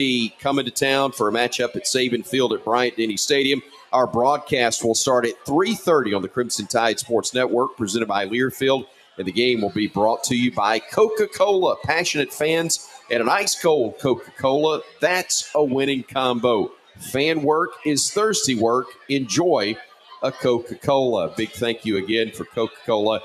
be coming to town for a matchup at Saban Field at Bryant-Denny Stadium. Our broadcast will start at 3:30 on the Crimson Tide Sports Network, presented by Learfield, and the game will be brought to you by Coca-Cola. Passionate fans and an ice-cold Coca-Cola, that's a winning combo. Fan work is thirsty work. Enjoy a Coca-Cola. Big thank you again for Coca-Cola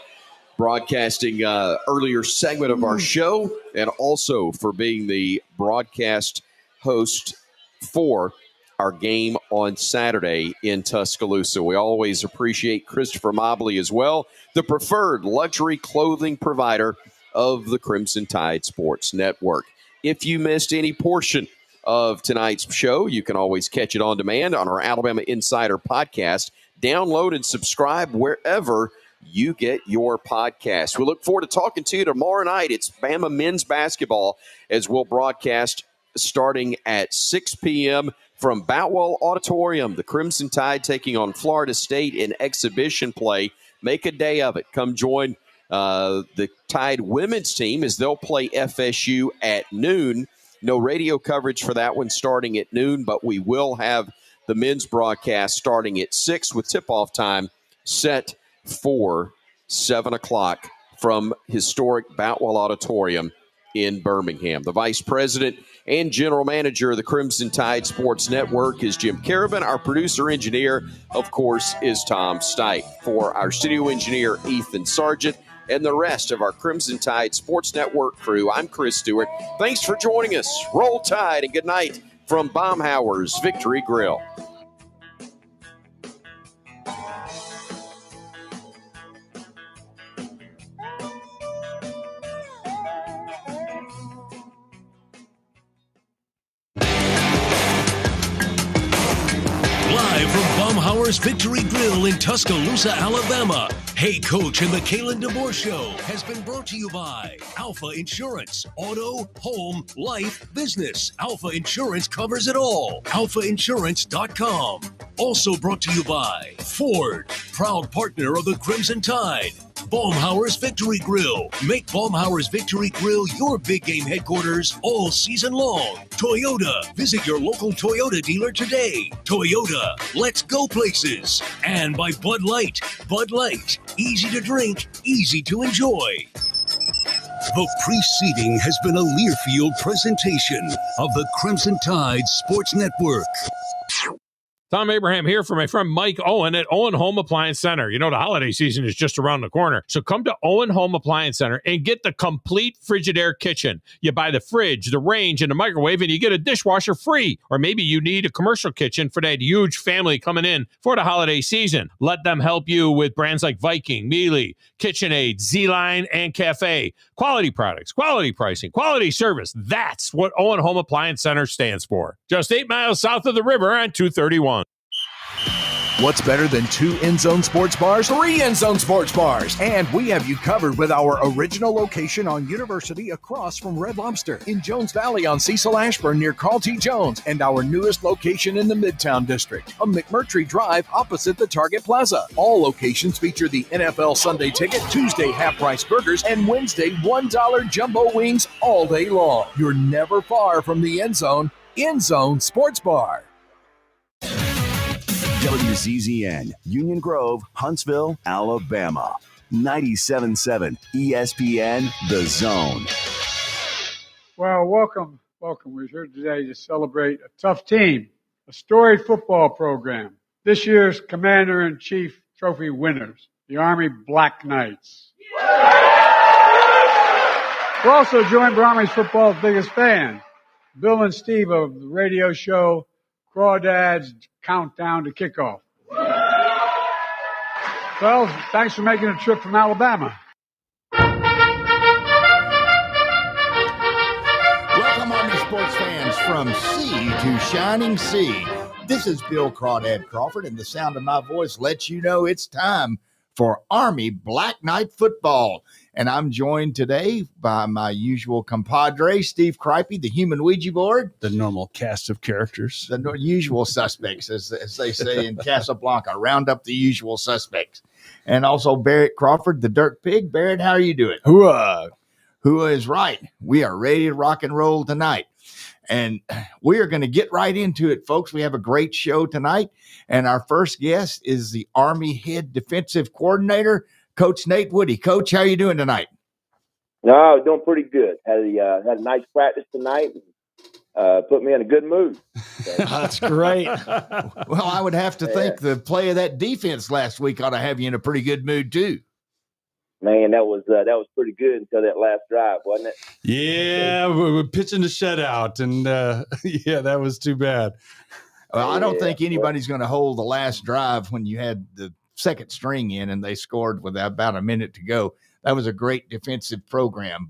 broadcasting earlier segment of our show, and also for being the broadcast host for our game on Saturday in Tuscaloosa. We always appreciate Christopher Mobley as well, the preferred luxury clothing provider of the Crimson Tide Sports Network. If you missed any portion of tonight's show, you can always catch it on demand on our Alabama Insider podcast. Download and subscribe wherever you get your podcast. We look forward to talking to you tomorrow night. It's Bama men's basketball as we'll broadcast starting at 6 p.m. from Boutwell Auditorium. The Crimson Tide taking on Florida State in exhibition play. Make a day of it. Come join the Tide women's team as they'll play FSU at noon. No radio coverage for that one starting at noon, but we will have the men's broadcast starting at 6 with tip-off time set for 7 o'clock from historic Boutwell Auditorium in Birmingham. The vice president and general manager of the Crimson Tide Sports Network is Jim Caravan. Our producer-engineer, of course, is Tom Stipe. For our studio engineer, Ethan Sargent, and the rest of our Crimson Tide Sports Network crew, I'm Chris Stewart. Thanks for joining us. Roll Tide and good night from Baumhauer's Victory Grill. Baumhauer's Victory Grill in Tuscaloosa, Alabama. Hey Coach and the Kalen DeBoer Show has been brought to you by Alpha Insurance. Auto, home, life, business. Alpha Insurance covers it all. AlphaInsurance.com. Also brought to you by Ford, proud partner of the Crimson Tide. Baumhauer's Victory Grill. Make Baumhauer's Victory Grill your big game headquarters all season long. Toyota. Visit your local Toyota dealer today. Toyota. Let's go places. And by Bud Light. Bud Light. Easy to drink, easy to enjoy. The preceding has been a Learfield presentation of the Crimson Tide Sports Network. Tom Abraham here for my friend Mike Owen at Owen Home Appliance Center. You know, the holiday season is just around the corner. So come to Owen Home Appliance Center and get the complete Frigidaire kitchen. You buy the fridge, the range, and the microwave, and you get a dishwasher free. Or maybe you need a commercial kitchen for that huge family coming in for the holiday season. Let them help you with brands like Viking, Mealy, KitchenAid, Z-Line, and Cafe. Quality products, quality pricing, quality service. That's what Owen Home Appliance Center stands for. Just 8 miles south of the river on 231. What's better than 2 end-zone sports bars? 3 end-zone sports bars. And we have you covered with our original location on University across from Red Lobster, in Jones Valley on Cecil Ashburn near Carl T. Jones, and our newest location in the Midtown District on McMurtry Drive opposite the Target Plaza. All locations feature the NFL Sunday Ticket, Tuesday half-price burgers, and Wednesday $1 jumbo wings all day long. You're never far from the end zone. End Zone Sports Bar. WZZN, Union Grove, Huntsville, Alabama. 97.7 ESPN, The Zone. Well, welcome. We're here today to celebrate a tough team, a storied football program. This year's Commander-in-Chief Trophy winners, the Army Black Knights. We're also joined by Army's football's biggest fans, Bill and Steve of the radio show Crawdads Countdown to Kickoff. Well, thanks for making a trip from Alabama. Welcome, Army sports fans, from sea to shining sea. This is Bill Crawdad Crawford, and the sound of my voice lets you know it's time for Army Black Knight football. And I'm joined today by my usual compadre, Steve Cripey, the human Ouija board. The normal cast of characters. The usual suspects, as they say in Casablanca. Round up the usual suspects. And also Barrett Crawford, the Dirt Pig. Barrett, how are you doing? Hoorah! Hoorah is right. We are ready to rock and roll tonight. And we are going to get right into it, folks. We have a great show tonight. And our first guest is the Army head defensive coordinator, Coach Nate Woody. Coach, how are you doing tonight? No, doing pretty good. Had a nice practice tonight. Put me in a good mood. So. That's great. Well, I would have to think the play of that defense last week ought to have you in a pretty good mood too. Man, that was pretty good until that last drive, wasn't it? Yeah, we're pitching the shutout, and yeah, that was too bad. Well, I don't think anybody's going to hold the last drive when you had the second string in and they scored with about a minute to go. That was a great defensive program,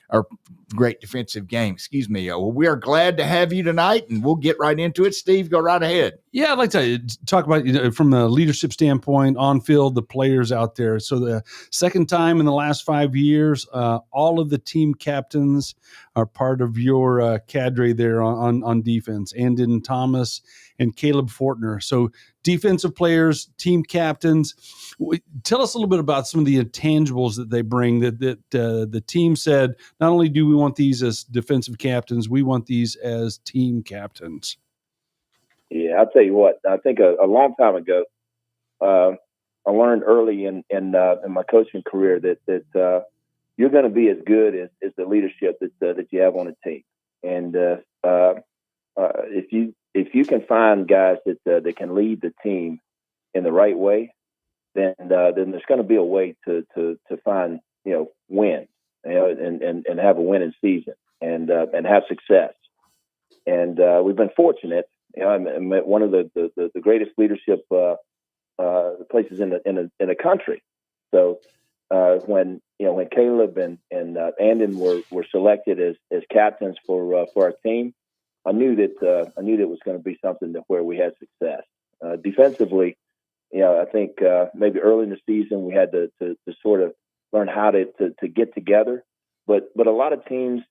or great defensive game. Excuse me. Well, we are glad to have you tonight, and we'll get right into it. Steve, go right ahead. Yeah, I'd like to talk about, from a leadership standpoint, on field, the players out there. So the second time in the last 5 years, all of the team captains are part of your cadre there on defense. Andon Thomas and Caleb Fortner. So defensive players, team captains. Tell us a little bit about some of the intangibles that they bring that the team said, not only do we want these as defensive captains, we want these as team captains. Yeah, I'll tell you what. I think a long time ago, I learned early in my coaching career that you're going to be as good as the leadership that you have on a team. And if you can find guys that can lead the team in the right way, then there's going to be a way to find wins, and have a winning season and have success. And we've been fortunate. I'm at one of the greatest leadership places in the country. So when Caleb and Andon were selected as captains for our team, I knew that it was going to be something where we had success. Defensively, I think maybe early in the season we had to sort of learn how to get together. But a lot of teams,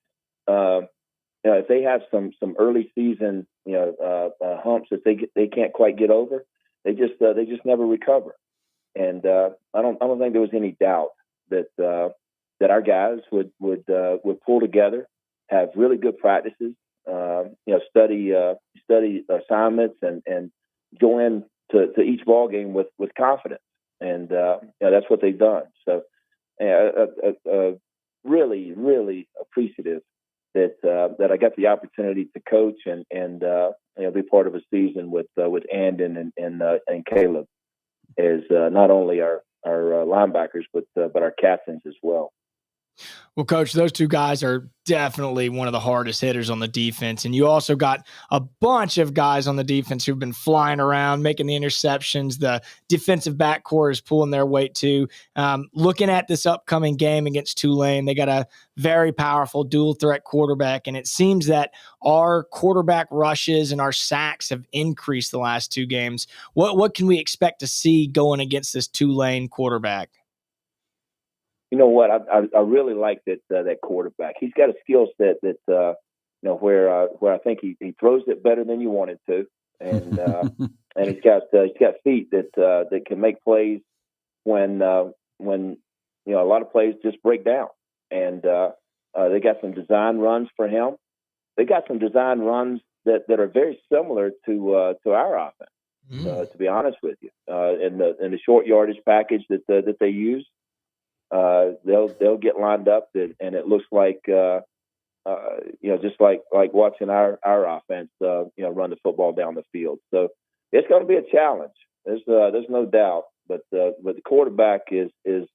if they have some early season humps that they can't quite get over, they just never recover. And I don't think there was any doubt that our guys would pull together, have really good practices, study assignments, and go in to each ball game with confidence. And that's what they've done. So really, really appreciative that I got the opportunity to coach and be part of a season with Andon and Caleb as not only our linebackers but our captains as well. Well, Coach, those two guys are definitely one of the hardest hitters on the defense. And you also got a bunch of guys on the defense who've been flying around, making the interceptions. The defensive backcourt is pulling their weight too. Looking at this upcoming game against Tulane, they got a very powerful dual threat quarterback. And it seems that our quarterback rushes and our sacks have increased the last two games. What can we expect to see going against this Tulane quarterback? You know what? I really like that quarterback. He's got a skill set that where I think he throws it better than you want him to, and and he's got feet that can make plays when a lot of plays just break down. And they got some design runs for him. They got some design runs that are very similar to our offense. To be honest with you, in the short yardage package that they use. They'll get lined up and it looks like just like watching our offense run the football down the field. So it's going to be a challenge. There's no doubt. But the quarterback is he's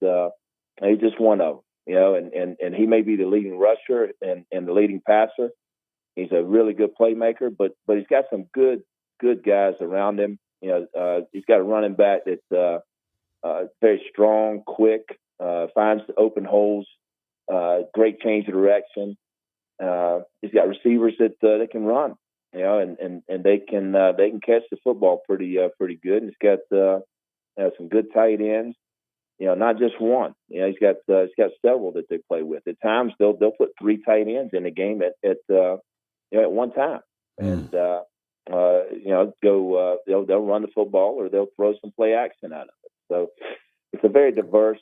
just one of them. And he may be the leading rusher and the leading passer. He's a really good playmaker, but he's got some good guys around him. He's got a running back that's very strong, quick. Finds the open holes, great change of direction. He's got receivers that can run, and they can catch the football pretty good. And he's got some good tight ends, not just one. He's got several that they play with. At times they'll put three tight ends in a game at one time, and they'll run the football or they'll throw some play action out of it. So it's a very diverse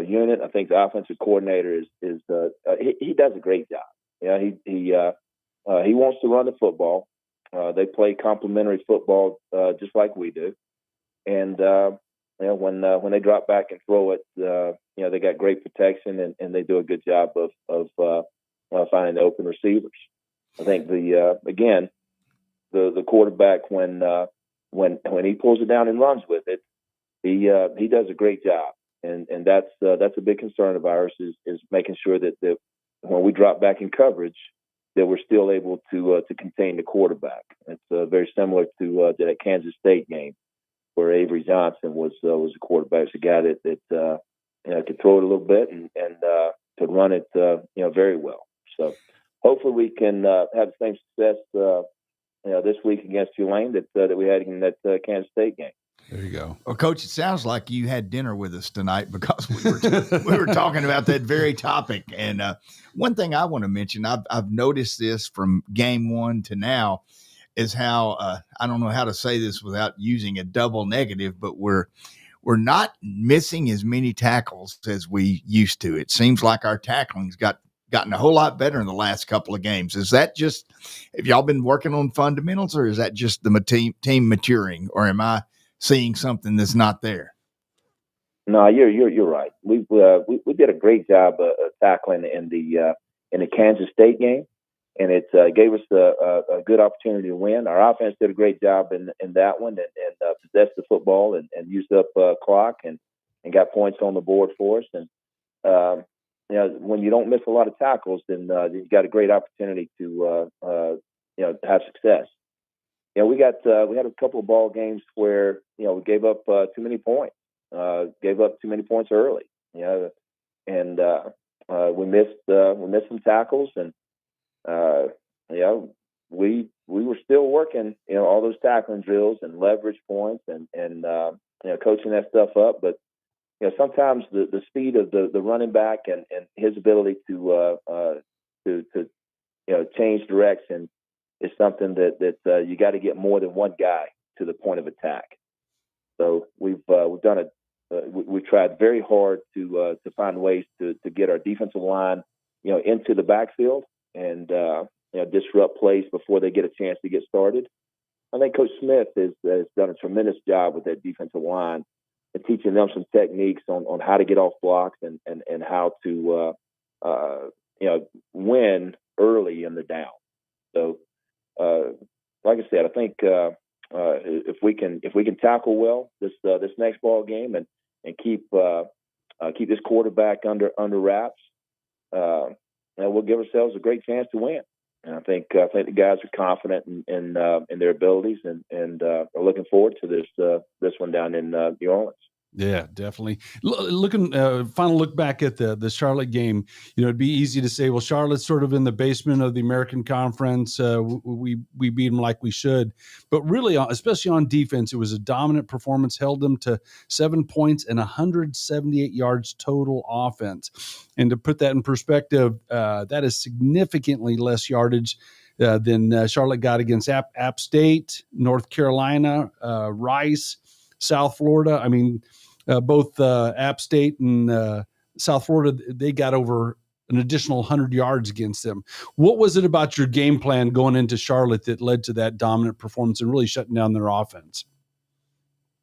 unit. I think the offensive coordinator is he does a great job. He he wants to run the football. They play complementary football just like we do, and when they drop back and throw it, they got great protection and they do a good job of finding the open receivers. I think the quarterback when he pulls it down and runs with it, he does a great job, and that's a big concern of ours is making sure that when we drop back in coverage, that we're still able to contain the quarterback. It's very similar to that Kansas State game where Avery Johnson was a quarterback. It's a guy that could throw it a little bit and could run it very well. So hopefully we can have the same success this week against Tulane that we had in that Kansas State game. There you go. Well, Coach, it sounds like you had dinner with us tonight because we were talking about that very topic. And one thing I want to mention, I've noticed this from game one to now, is how I don't know how to say this without using a double negative, but we're not missing as many tackles as we used to. It seems like our tackling's gotten a whole lot better in the last couple of games. Is that just, have y'all been working on fundamentals, or is that just the team maturing, or am I seeing something that's not there? No, you're right. We did a great job of tackling in the Kansas State game, and it gave us a good opportunity to win. Our offense did a great job in that one and possessed the football and used up clock and got points on the board for us. And when you don't miss a lot of tackles, then you got a great opportunity to have success. We had a couple of ball games where we gave up too many points, early. And we missed some tackles, and we were still working all those tackling drills and leverage points and coaching that stuff up. But sometimes the speed of the running back and his ability to change direction is something that you got to get more than one guy to the point of attack. So we've done it. We've tried very hard to find ways to get our defensive line, into the backfield and disrupt plays before they get a chance to get started. I think Coach Smith has done a tremendous job with that defensive line and teaching them some techniques on how to get off blocks and how to win early in the down. So. Like I said, I think if we can tackle well this next ball game and keep this quarterback under wraps, we'll give ourselves a great chance to win. And I think the guys are confident in their abilities and are looking forward to this one down in New Orleans. Yeah, definitely. Looking, final look back at the Charlotte game, it'd be easy to say, well, Charlotte's sort of in the basement of the American Conference. We beat them like we should. But really, especially on defense, it was a dominant performance, held them to 7 points and 178 yards total offense. And to put that in perspective, that is significantly less yardage than Charlotte got against App State, North Carolina, Rice, South Florida. I mean, both App State and South Florida, they got over an additional 100 yards against them. What was it about your game plan going into Charlotte that led to that dominant performance and really shutting down their offense?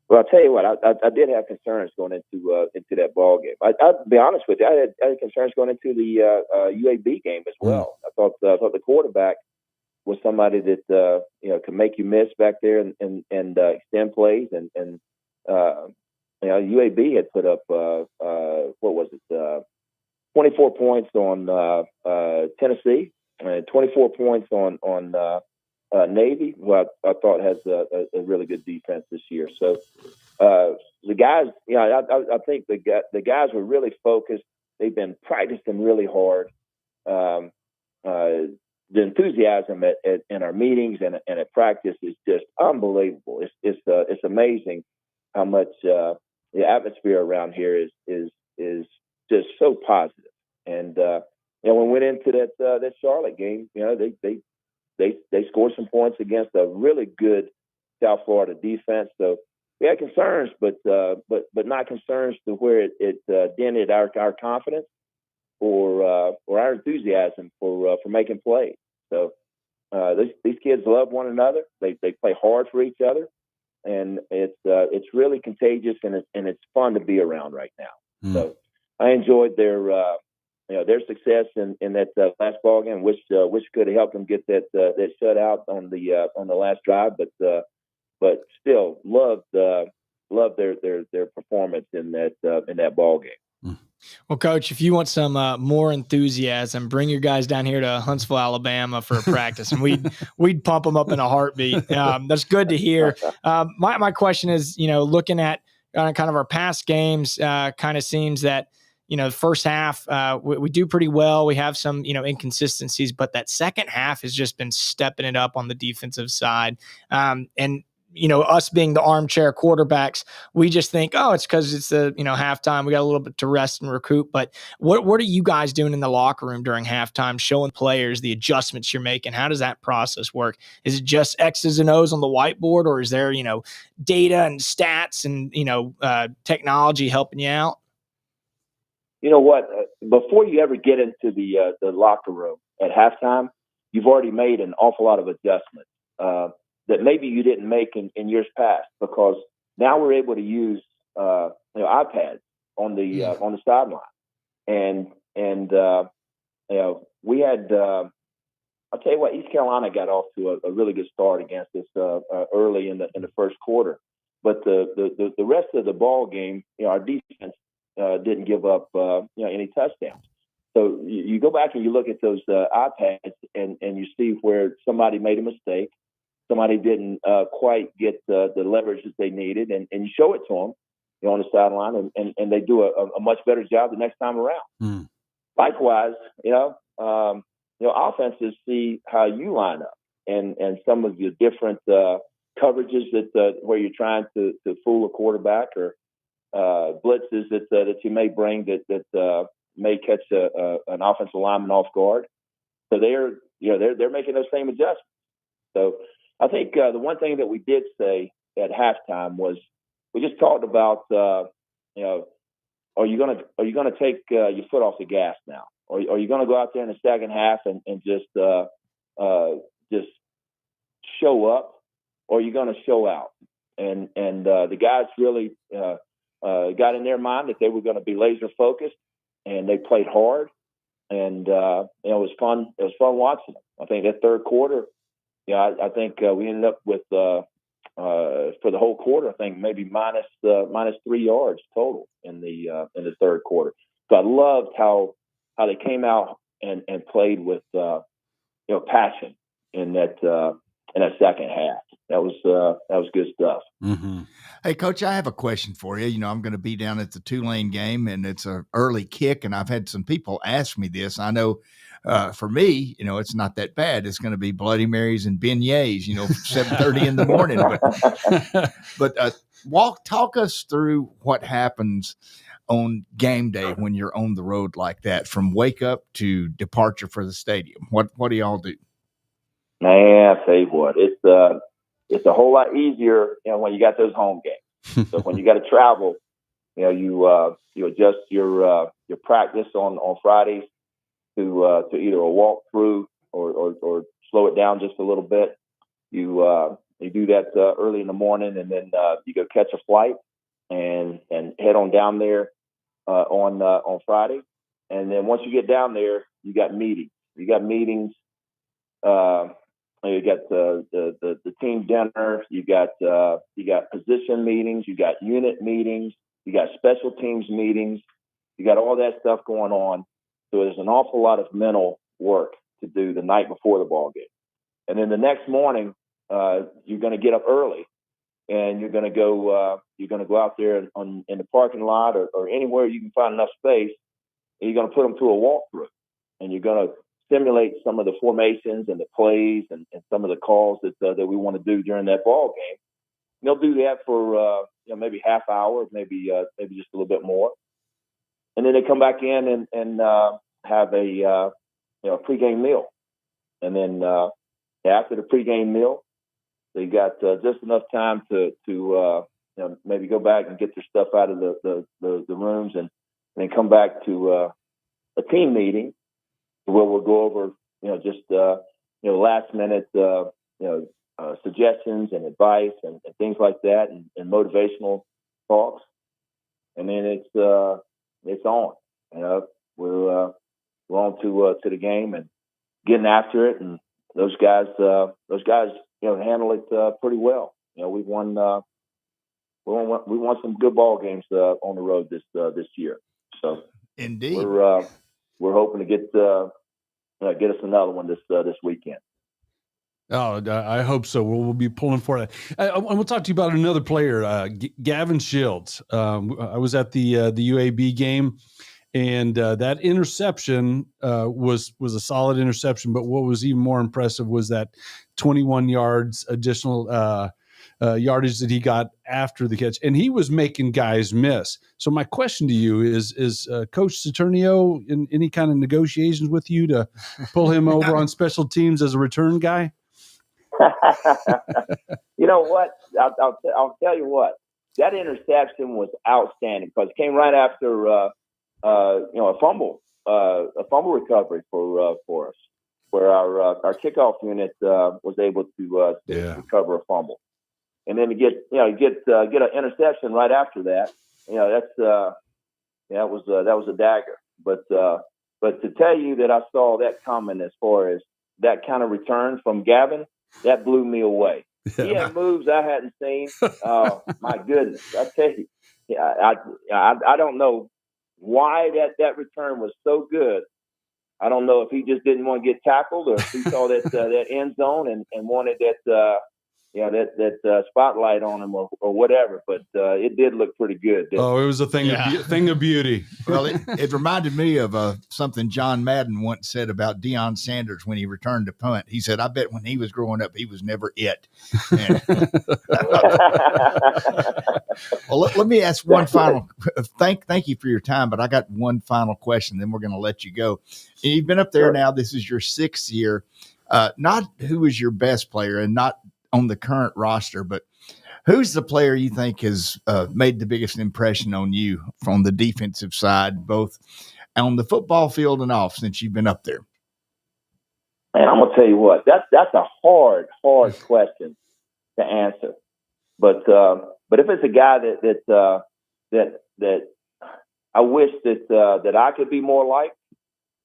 Well, I'll tell you what, I did have concerns going into that ball game. I'll be honest with you, I had concerns going into the UAB game as well. I thought the quarterback was somebody that could make you miss back there and extend plays and UAB had put up 24 points on Tennessee and 24 points on Navy, who I thought has a really good defense this year. So the guys, I think the guys were really focused. They've been practicing really hard. The enthusiasm in our meetings and at practice is just unbelievable. It's amazing how much the atmosphere around here is just so positive. And when we went into that Charlotte game, they scored some points against a really good South Florida defense. So we had concerns, but not concerns to where it dented our confidence or our enthusiasm for making plays. So these kids love one another. They play hard for each other, and it's really contagious, and it's fun to be around right now. So I enjoyed their success in that last ball game. Wish could have helped them get that shutout on the last drive, but still loved their performance in that ball game. Well, Coach, if you want some more enthusiasm, bring your guys down here to Huntsville, Alabama for a practice, and we'd pump them up in a heartbeat. That's good to hear. My question is, looking at kind of our past games, kind of seems that the first half we do pretty well. We have some inconsistencies, but that second half has just been stepping it up on the defensive side, and us being the armchair quarterbacks, we just think, oh, it's because it's the halftime. We got a little bit to rest and recoup. But what are you guys doing in the locker room during halftime, showing players the adjustments you're making? How does that process work? Is it just X's and O's on the whiteboard, or is there data and stats and technology helping you out? You know what? Before you ever get into the locker room at halftime, you've already made an awful lot of adjustments that maybe you didn't make in years past, because now we're able to use iPads on the sideline, and we had I'll tell you what, East Carolina got off to a really good start against us early in the first quarter, but the rest of the ball game, our defense didn't give up any touchdowns. So you go back and you look at those iPads and you see where somebody made a mistake. Somebody didn't quite get the leverage that they needed, and you show it to them on the sideline, and they do a much better job the next time around. Likewise, offenses see how you line up and some of your different coverages that where you're trying to fool a quarterback, or blitzes that you may bring that may catch an offensive lineman off guard. So they're making those same adjustments. So I think the one thing that we did say at halftime was we just talked about are you gonna take your foot off the gas now, or are you gonna go out there in the second half and just show up, or are you gonna show out? And the guys really got in their mind that they were going to be laser focused, and they played hard, and it was fun. It was fun watching them. I think that third quarter, I think we ended up with for the whole quarter, I think maybe minus 3 yards total in the third quarter. So I loved how they came out and played with passion in that second half. That was good stuff. Mm-hmm. Hey, Coach, I have a question for you. I'm going to be down at the Tulane game, and it's an early kick, and I've had some people ask me this. I know for me, it's not that bad. It's going to be Bloody Marys and beignets, 7:30 in the morning. But talk us through what happens on game day when you're on the road like that, from wake up to departure for the stadium. What do y'all do? Man, I tell you what, it's a whole lot easier, when you got those home games. So when you got to travel, you adjust your practice on Fridays to either a walkthrough or slow it down just a little bit. You do that early in the morning, and then you go catch a flight and head on down there on Friday. And then once you get down there, you got meetings. You got the team dinner. You got position meetings. You got unit meetings. You got special teams meetings. You got all that stuff going on. So there's an awful lot of mental work to do the night before the ball game. And then the next morning, you're going to get up early, and you're going to go out there in the parking lot or anywhere you can find enough space. And you're going to put them through a walkthrough, and you're going to simulate some of the formations and the plays and some of the calls that we want to do during that ball game. And they'll do that for maybe half hour, maybe just a little bit more, and then they come back in and have a pregame meal, and then after the pregame meal, they got just enough time to maybe go back and get their stuff out of the rooms, and then come back to a team meeting where we'll go over just last minute, suggestions and advice and things like that, and motivational talks. And then it's on. We're on to the game and getting after it. And those guys, handle it pretty well. We've won some good ball games on the road this year. So indeed, we're hoping to get us another one this weekend. Oh, I hope so. We'll be pulling for that. And we'll talk to you about another player, Gavin Shields. I was at the UAB game, and that interception was a solid interception. But what was even more impressive was that 21 yards additional yardage that he got after the catch, and he was making guys miss. So my question to you is Coach Saturnio in any kind of negotiations with you to pull him over on special teams as a return guy? You know what? I'll tell you what. That interception was outstanding because it came right after a fumble recovery for us, where our kickoff unit was able to recover a fumble, and then to get an interception right after that. That was a dagger. But to tell you that I saw that coming as far as that kind of return from Gavin, that blew me away. He had moves I hadn't seen. My goodness, I tell you, I don't know why that return was so good. I don't know if he just didn't want to get tackled, or if he saw that end zone and wanted that spotlight on him or whatever. But it did look pretty good. It was a thing of beauty. Well, it reminded me of something John Madden once said about Deion Sanders when he returned to punt. He said, "I bet when he was growing up, he was never it." Well, let me ask one final. Thank you for your time, but I got one final question. Then we're going to let you go. You've been up there now. This is your 6th year. Not who is your best player, and not on the current roster, but who's the player you think has made the biggest impression on you from the defensive side, both on the football field and off, since you've been up there? And I'm gonna tell you what, that's a hard question to answer. But if it's a guy that I wish that I could be more like,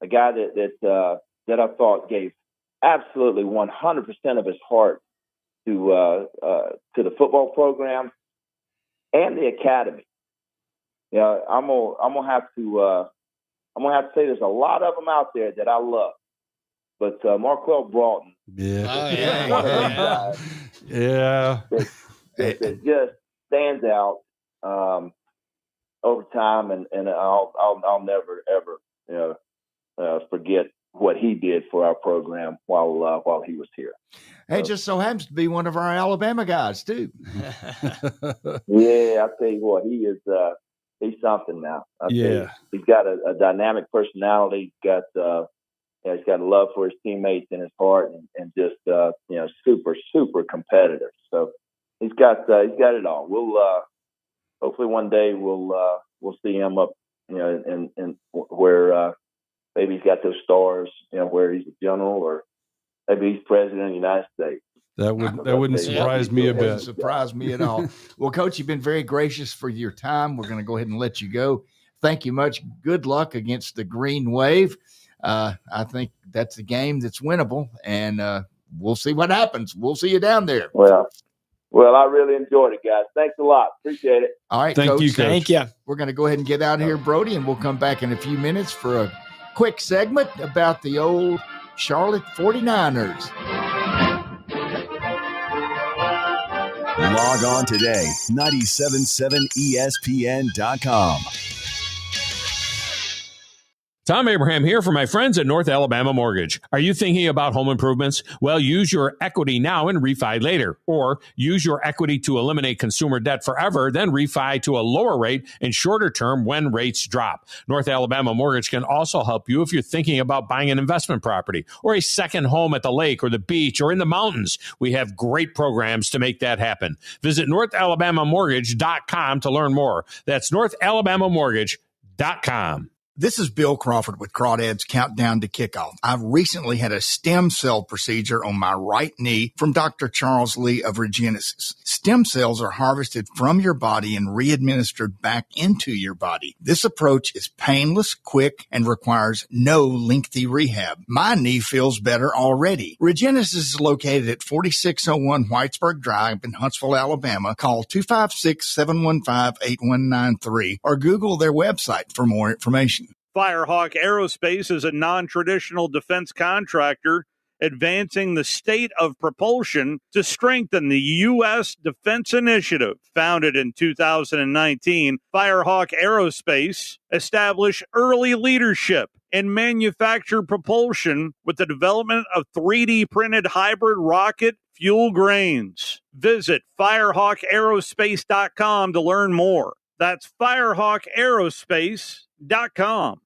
a guy that I thought gave absolutely 100% of his heart to the football program and the academy. I'm gonna have to say there's a lot of them out there that I love, but Marquell Broughton, that just stands out over time, and I'll never ever forget what he did for our program while he was here. Hey, just so happens to be one of our Alabama guys too. Yeah, I tell you what, he is he's something now. He's got a dynamic personality. He's got a love for his teammates in his heart, and just super competitive. So he's got it all. We'll hopefully one day we'll see him up in where maybe he's got those stars, where he's a general, or maybe he's president of the United States. That wouldn't surprise me a bit. Wouldn't surprise me at all. Well, Coach, you've been very gracious for your time. We're going to go ahead and let you go. Thank you much. Good luck against the Green Wave. I think that's a game that's winnable, and we'll see what happens. We'll see you down there. Well, I really enjoyed it, guys. Thanks a lot. Appreciate it. All right, Thank you, Coach. Thank you. We're going to go ahead and get out of here, Brody, and we'll come back in a few minutes for a quick segment about the old Charlotte 49ers. Log on today, 977ESPN.com. Tom Abraham here for my friends at North Alabama Mortgage. Are you thinking about home improvements? Well, use your equity now and refi later. Or use your equity to eliminate consumer debt forever, then refi to a lower rate and shorter term when rates drop. North Alabama Mortgage can also help you if you're thinking about buying an investment property or a second home at the lake or the beach or in the mountains. We have great programs to make that happen. Visit NorthAlabamaMortgage.com to learn more. That's NorthAlabamaMortgage.com. This is Bill Crawford with Crawdads Countdown to Kickoff. I've recently had a stem cell procedure on my right knee from Dr. Charles Lee of Regenesis. Stem cells are harvested from your body and re-administered back into your body. This approach is painless, quick, and requires no lengthy rehab. My knee feels better already. Regenesis is located at 4601 Whitesburg Drive in Huntsville, Alabama. Call 256-715-8193 or Google their website for more information. Firehawk Aerospace is a non-traditional defense contractor advancing the state of propulsion to strengthen the U.S. Defense Initiative. Founded in 2019, Firehawk Aerospace established early leadership in manufactured propulsion with the development of 3D printed hybrid rocket fuel grains. Visit firehawkaerospace.com to learn more. That's firehawkaerospace.com.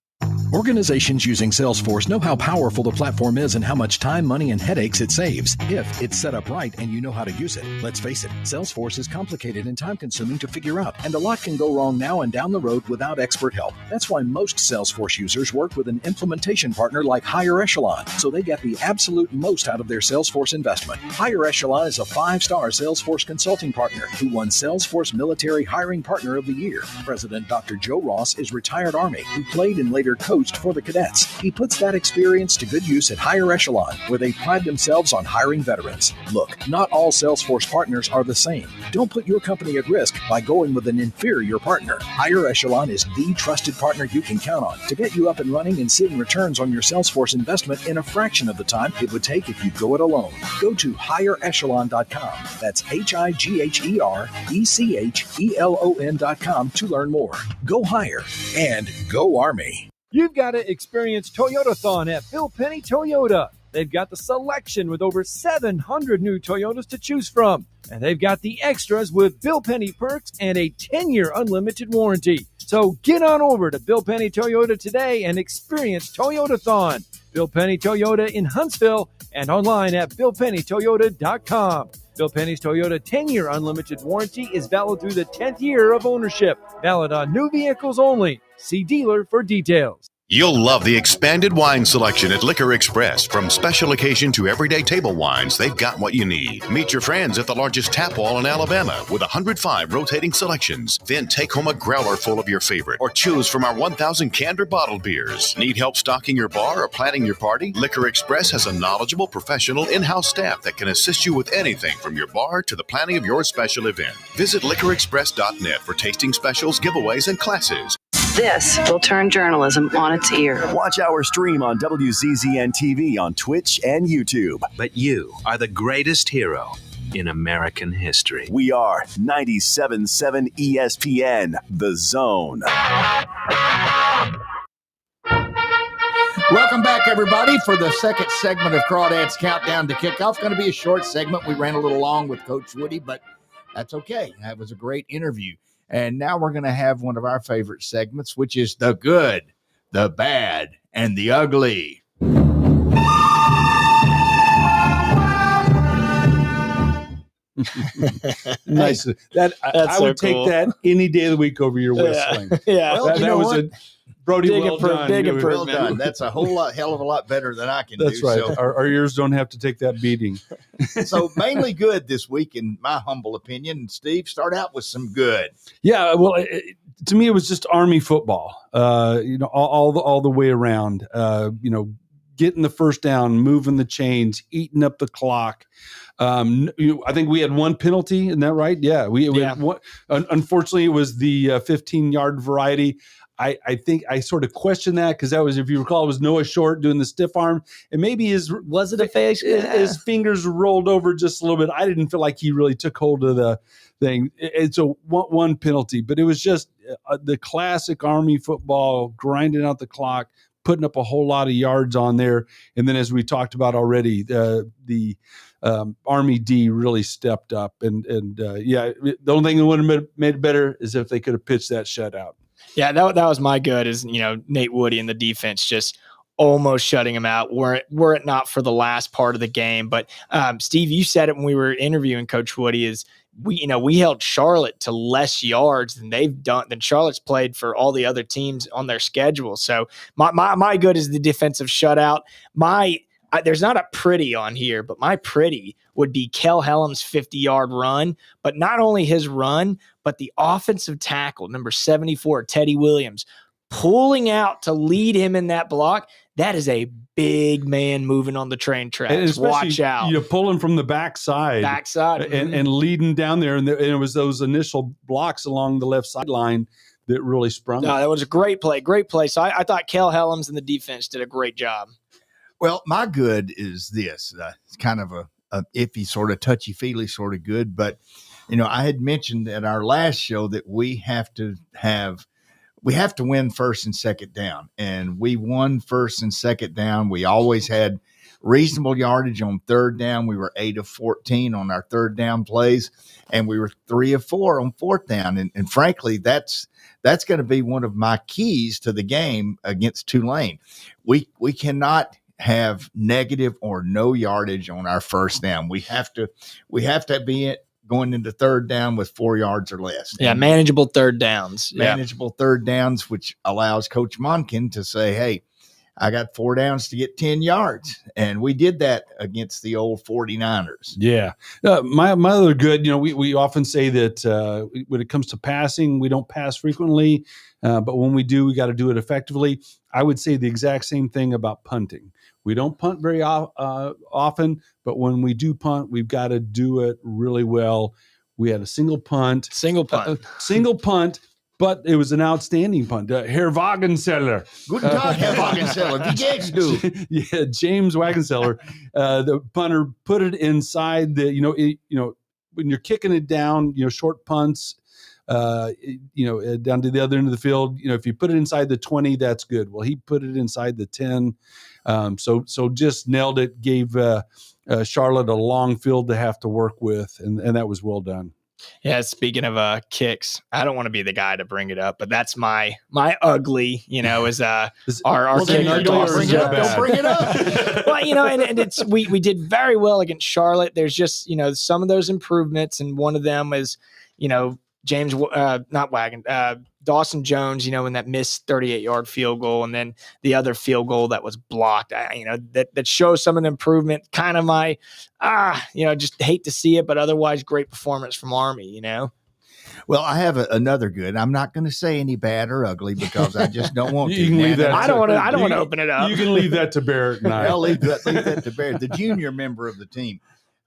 Organizations using Salesforce know how powerful the platform is and how much time, money, and headaches it saves if it's set up right and you know how to use it. Let's face it, Salesforce is complicated and time-consuming to figure out, and a lot can go wrong now and down the road without expert help. That's why most Salesforce users work with an implementation partner like Higher Echelon, so they get the absolute most out of their Salesforce investment. Higher Echelon is a 5-star Salesforce consulting partner who won Salesforce Military Hiring Partner of the Year. President Dr. Joe Ross is retired Army who played and later coached for the cadets. He puts that experience to good use at Higher Echelon, where they pride themselves on hiring veterans. Look, not all Salesforce partners are the same. Don't put your company at risk by going with an inferior partner. Higher Echelon is the trusted partner you can count on to get you up and running and seeing returns on your Salesforce investment in a fraction of the time it would take if you go it alone. Go to higherechelon.com. That's HIGHERECHELON.com to learn more. Go higher and go Army. You've got to experience Toyotathon at Bill Penny Toyota. They've got the selection with over 700 new Toyotas to choose from. And they've got the extras with Bill Penny perks and a 10-year unlimited warranty. So get on over to Bill Penny Toyota today and experience Toyotathon. Bill Penny Toyota in Huntsville and online at BillPennyToyota.com. Bill Penny's Toyota 10-year unlimited warranty is valid through the 10th year of ownership. Valid on new vehicles only. See dealer for details. You'll love the expanded wine selection at Liquor Express. From special occasion to everyday table wines, they've got what you need. Meet your friends at the largest tap wall in Alabama with 105 rotating selections. Then take home a growler full of your favorite or choose from our 1,000 canned or bottled beers. Need help stocking your bar or planning your party? Liquor Express has a knowledgeable, professional in-house staff that can assist you with anything from your bar to the planning of your special event. Visit liquorexpress.net for tasting specials, giveaways, and classes. This will turn journalism on its ear. Watch our stream on WZZN TV on Twitch and YouTube. But you are the greatest hero in American history. We are 97.7 ESPN, The Zone. Welcome back, everybody, for the second segment of Crawdads Countdown to Kickoff. Going to be a short segment. We ran a little long with Coach Woody, but that's okay. That was a great interview. And now we're going to have one of our favorite segments, which is the good, the bad, and the ugly. Nice. I would take that any day of the week over your whistling. Yeah. Well, that was a Brody. Big Well done. big Well improvement. done. That's a hell of a lot better than I can do. That's right. So, Our ears don't have to take that beating. so mainly good this week, in my humble opinion. Steve, start out with some good. Yeah, well, to me, it was just Army football. All the way around. Getting the first down, moving the chains, eating up the clock. I think we had one penalty. Isn't that right? Yeah, we had one. Unfortunately, it was the 15-yard variety. I think I sort of questioned that because that was, if you recall, it was Noah Short doing the stiff arm, and maybe his fingers rolled over just a little bit. I didn't feel like he really took hold of the thing. It's a one penalty, but it was just the classic Army football, grinding out the clock, putting up a whole lot of yards on there, and then as we talked about already, the Army D really stepped up, and the only thing that would have made it better is if they could have pitched that shutout. Yeah, that was my good is, Nate Woody and the defense just almost shutting them out were it not for the last part of the game. But Steve, you said it when we were interviewing Coach Woody, is we held Charlotte to less yards than Charlotte's played for all the other teams on their schedule. So my good is the defensive shutout. There's not a pretty on here, but my pretty would be Kel Hellam's 50-yard run. But not only his run, but the offensive tackle, number 74, Teddy Williams, pulling out to lead him in that block. That is a big man moving on the train tracks. Watch out. You pull him from the backside. And leading down there. And it was those initial blocks along the left sideline that really sprung. No, that was a great play. Great play. So I thought Kel Helms and the defense did a great job. Well, my good is this. It's kind of a iffy, sort of touchy-feely sort of good. But, I had mentioned at our last show that we have to win first and second down. And we won first and second down. We always had reasonable yardage on third down. We were 8 of 14 on our third down plays, and we were 3 of 4 on fourth down. And frankly, that's going to be one of my keys to the game against Tulane. We cannot have negative or no yardage on our first down. We have to be going into third down with 4 yards or less. Yeah, manageable third downs. Manageable third downs, which allows Coach Monken to say, hey, I got 4 downs to get 10 yards. And we did that against the old 49ers. Yeah. My other good, we often say that when it comes to passing, we don't pass frequently, but when we do, we got to do it effectively. I would say the exact same thing about punting. We don't punt very often, but when we do punt, we've got to do it really well. We had a single punt, but it was an outstanding punt. Herr Wagenseller. Guten Tag, Herr Wagenseller. Wie geht's du? Yeah, James Wagenseller, the punter, put it inside the, when you're kicking it down, short punts, down to the other end of the field, if you put it inside the 20, that's good. Well, he put it inside the 10. So just nailed it, gave Charlotte a long field to have to work with, and that was well done. Yeah, speaking of kicks, I don't want to be the guy to bring it up, but that's my ugly, is our kicker. Don't bring it up. Well, and it's we did very well against Charlotte. There's just some of those improvements, and one of them is James Dawson Jones, in that missed 38-yard field goal, and then the other field goal that was blocked. That shows some of the improvement. Kind of my, just hate to see it, but otherwise great performance from Army. Well, I have another good. I'm not going to say any bad or ugly because I just don't want to. You can leave that. I don't want to open it up. You can leave that to Barrett and I. I'll leave that to Barrett, the junior member of the team.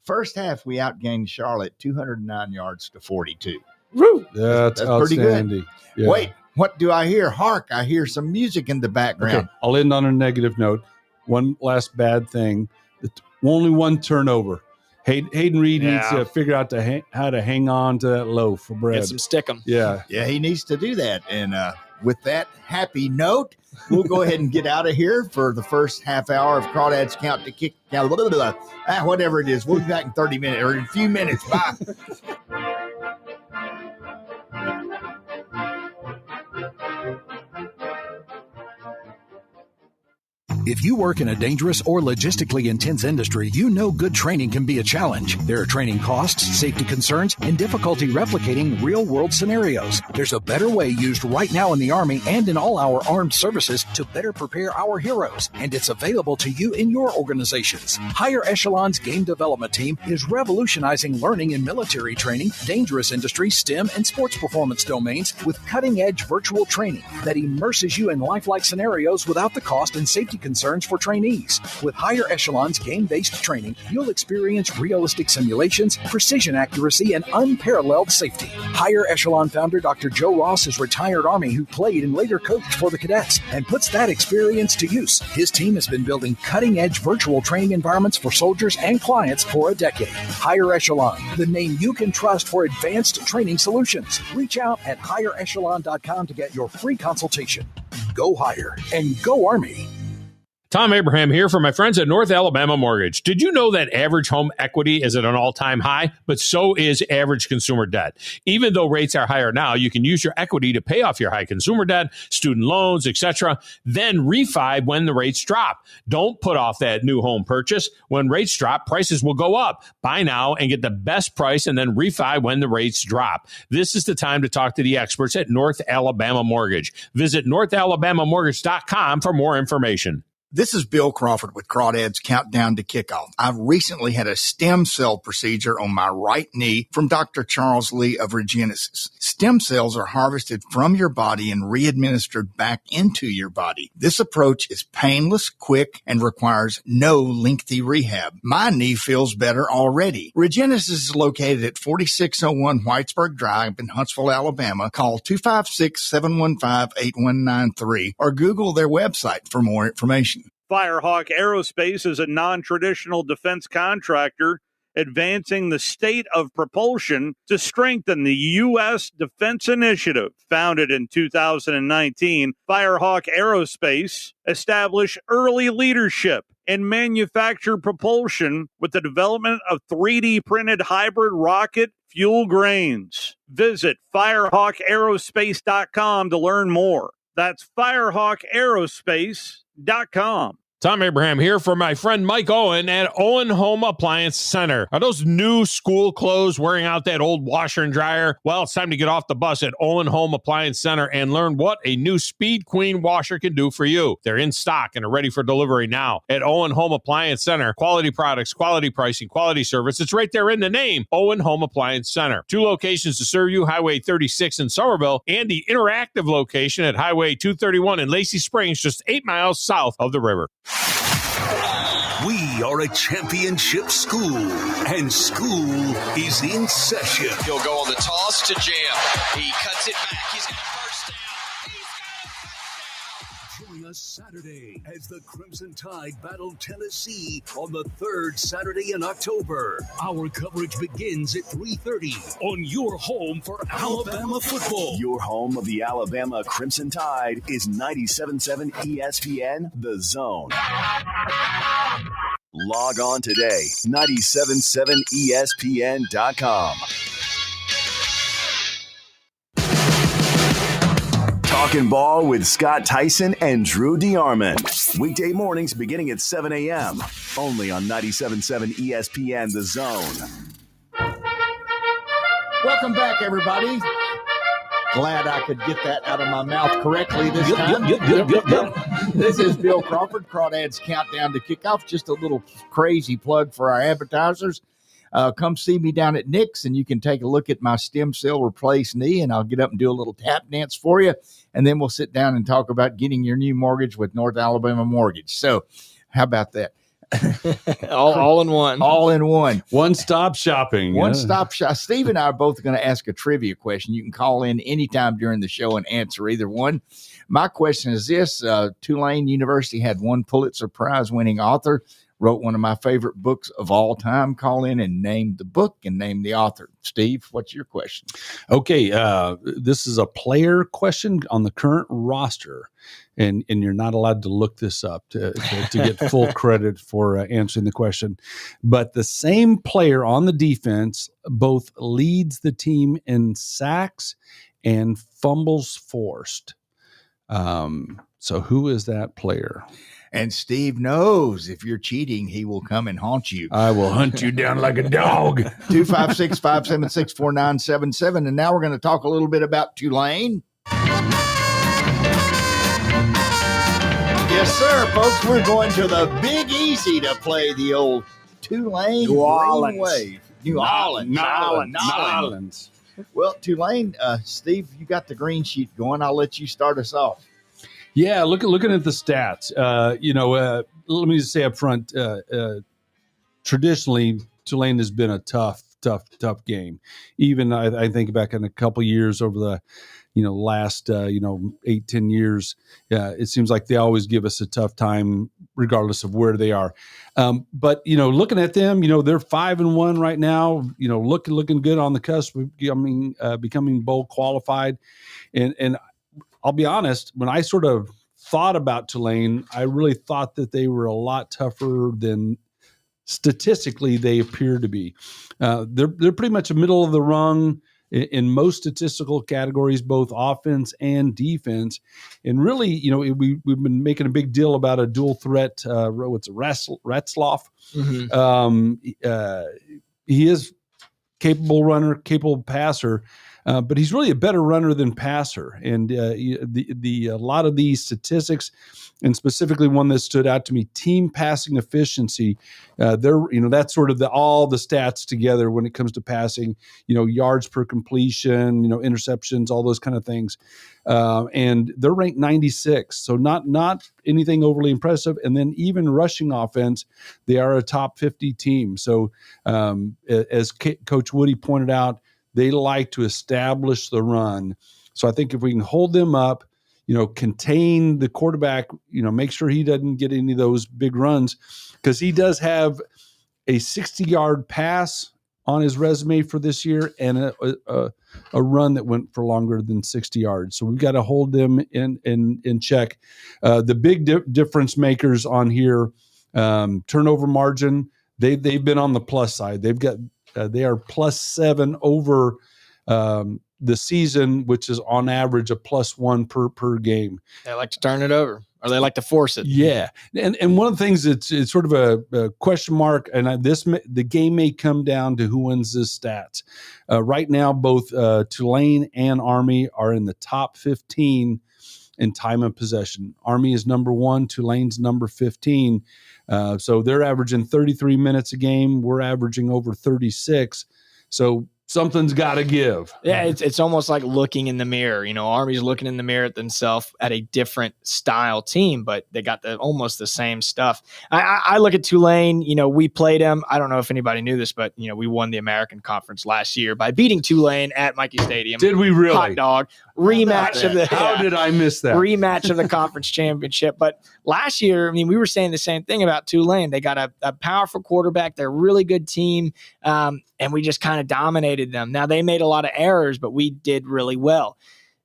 First half, we outgained Charlotte 209 yards to 42. Woo! That's pretty good. Yeah. Wait, what do I hear? Hark, I hear some music in the background. Okay, I'll end on a negative note. One last bad thing. Only one turnover. Hayden Reed needs to figure out how to hang on to that loaf of bread. Get some stickum. Yeah. Yeah, he needs to do that. And with that happy note, we'll go ahead and get out of here for the first half hour of Crawdads Count to Kick. Whatever it is. We'll be back in 30 minutes or in a few minutes. Bye. If you work in a dangerous or logistically intense industry, you know good training can be a challenge. There are training costs, safety concerns, and difficulty replicating real-world scenarios. There's a better way used right now in the Army and in all our armed services to better prepare our heroes, and it's available to you in your organizations. Higher Echelon's game development team is revolutionizing learning in military training, dangerous industry, STEM, and sports performance domains with cutting-edge virtual training that immerses you in lifelike scenarios without the cost and safety concerns for trainees. With Higher Echelon's game-based training, you'll experience realistic simulations, precision accuracy, and unparalleled safety. Higher Echelon founder Dr. Joe Ross is retired Army who played and later coached for the cadets and puts that experience to use. His team has been building cutting-edge virtual training environments for soldiers and clients for a decade. Higher Echelon, the name you can trust for advanced training solutions. Reach out at higherechelon.com to get your free consultation. Go Higher and go Army. Tom Abraham here for my friends at North Alabama Mortgage. Did you know that average home equity is at an all-time high, but so is average consumer debt? Even though rates are higher now, you can use your equity to pay off your high consumer debt, student loans, etc., then refi when the rates drop. Don't put off that new home purchase. When rates drop, prices will go up. Buy now and get the best price and then refi when the rates drop. This is the time to talk to the experts at North Alabama Mortgage. Visit northalabamamortgage.com for more information. This is Bill Crawford with Crawdads Countdown to Kickoff. I've recently had a stem cell procedure on my right knee from Dr. Charles Lee of Regenesis. Stem cells are harvested from your body and re-administered back into your body. This approach is painless, quick, and requires no lengthy rehab. My knee feels better already. Regenesis is located at 4601 Whitesburg Drive in Huntsville, Alabama. Call 256-715-8193 or Google their website for more information. Firehawk Aerospace is a non-traditional defense contractor advancing the state of propulsion to strengthen the U.S. Defense Initiative. Founded in 2019, Firehawk Aerospace established early leadership in manufactured propulsion with the development of 3D printed hybrid rocket fuel grains. Visit firehawkaerospace.com to learn more. That's firehawkaerospace.com. Tom Abraham here for my friend Mike Owen at Owen Home Appliance Center. Are those new school clothes wearing out that old washer and dryer? Well, it's time to get off the bus at Owen Home Appliance Center and learn what a new Speed Queen washer can do for you. They're in stock and are ready for delivery now. At Owen Home Appliance Center, quality products, quality pricing, quality service. It's right there in the name, Owen Home Appliance Center. 2 locations to serve you, Highway 36 in Somerville and the interactive location at Highway 231 in Lacey Springs, just 8 miles south of the river. We are a championship school, and school is in session. He'll go on the toss to Jam. He cuts it back. He's got a first down. Join us Saturday as the Crimson Tide battle Tennessee on the 3rd Saturday in October. Our coverage begins at 3:30 on your home for Alabama football. Your home of the Alabama Crimson Tide is 97.7 ESPN The Zone. Log on today, 977ESPN.com. Talking Ball with Scott Tyson and Drew DeArmond. Weekday mornings beginning at 7 a.m. Only on 97.7 ESPN The Zone. Welcome back, everybody. Glad I could get that out of my mouth correctly this time. Yep. This is Bill Crawford, Crawdads Countdown to Kickoff. Just a little crazy plug for our advertisers. Come see me down at Nick's, and you can take a look at my stem cell replaced knee, and I'll get up and do a little tap dance for you, and then we'll sit down and talk about getting your new mortgage with North Alabama Mortgage. So how about that? all in one. All in one. One-stop shopping. One-stop shop. Steve and I are both going to ask a trivia question. You can call in anytime during the show and answer either one. My question is this. Tulane University had one Pulitzer Prize-winning author, wrote one of my favorite books of all time. Call in and name the book and name the author. Steve, what's your question? Okay, this is a player question on the current roster, and you're not allowed to look this up to get full credit for answering the question. But the same player on the defense both leads the team in sacks and fumbles forced. So who is that player? And Steve knows if you're cheating, he will come and haunt you. I will hunt you down like a dog. 256-576-4977. And now we're going to talk a little bit about Tulane. Yes, sir, folks. We're going to the Big Easy to play the old Tulane New Orleans. Greenway. New Orleans. Well, Tulane, Steve, you got the green sheet going. I'll let you start us off. Yeah, looking at the stats, let me just say up front, traditionally, Tulane has been a tough game. Even I think back in a couple of years over the, last, 8-10 years, it seems like they always give us a tough time regardless of where they are. But, looking at them, they're 5-1 right now, looking good on the cusp of becoming bowl qualified. And I'll be honest, when I sort of thought about Tulane, I really thought that they were a lot tougher than statistically they appear to be. They're pretty much a middle of the rung in most statistical categories, both offense and defense. And really, we've been making a big deal about a dual threat. Ratzloff. Mm-hmm. He is capable runner, capable passer, but he's really a better runner than passer. And a lot of these statistics, and specifically one that stood out to me, team passing efficiency, that's sort of all the stats together when it comes to passing, yards per completion, interceptions, all those kind of things. And they're ranked 96, so not anything overly impressive. And then even rushing offense, they are a top 50 team. So as Coach Woody pointed out, they like to establish the run. So I think if we can hold them up, contain the quarterback, make sure he doesn't get any of those big runs, because he does have a 60-yard pass on his resume for this year and a run that went for longer than 60 yards. So we've got to hold them in check. The big difference makers on here, turnover margin, they've been on the plus side. They are +7 over the season, which is on average a +1 per game. They like to turn it over, or they like to force it. Yeah, and one of the things it's sort of a question mark, and the game may come down to who wins this stats. Right now, both Tulane and Army are in the top 15 in time of possession. Army is number 1, Tulane's number 15. So they're averaging 33 minutes a game. We're averaging over 36. So something's got to give. Yeah, it's almost like looking in the mirror. Army's looking in the mirror at themselves at a different style team, but they got almost the same stuff. I look at Tulane. We played them. I don't know if anybody knew this, but we won the American Conference last year by beating Tulane at Michie Stadium. Did we really? Hot dog rematch of the. How did I miss that rematch of the conference championship? But last year, we were saying the same thing about Tulane. They got a powerful quarterback. They're a really good team. And we just kind of dominated them. Now, they made a lot of errors, but we did really well.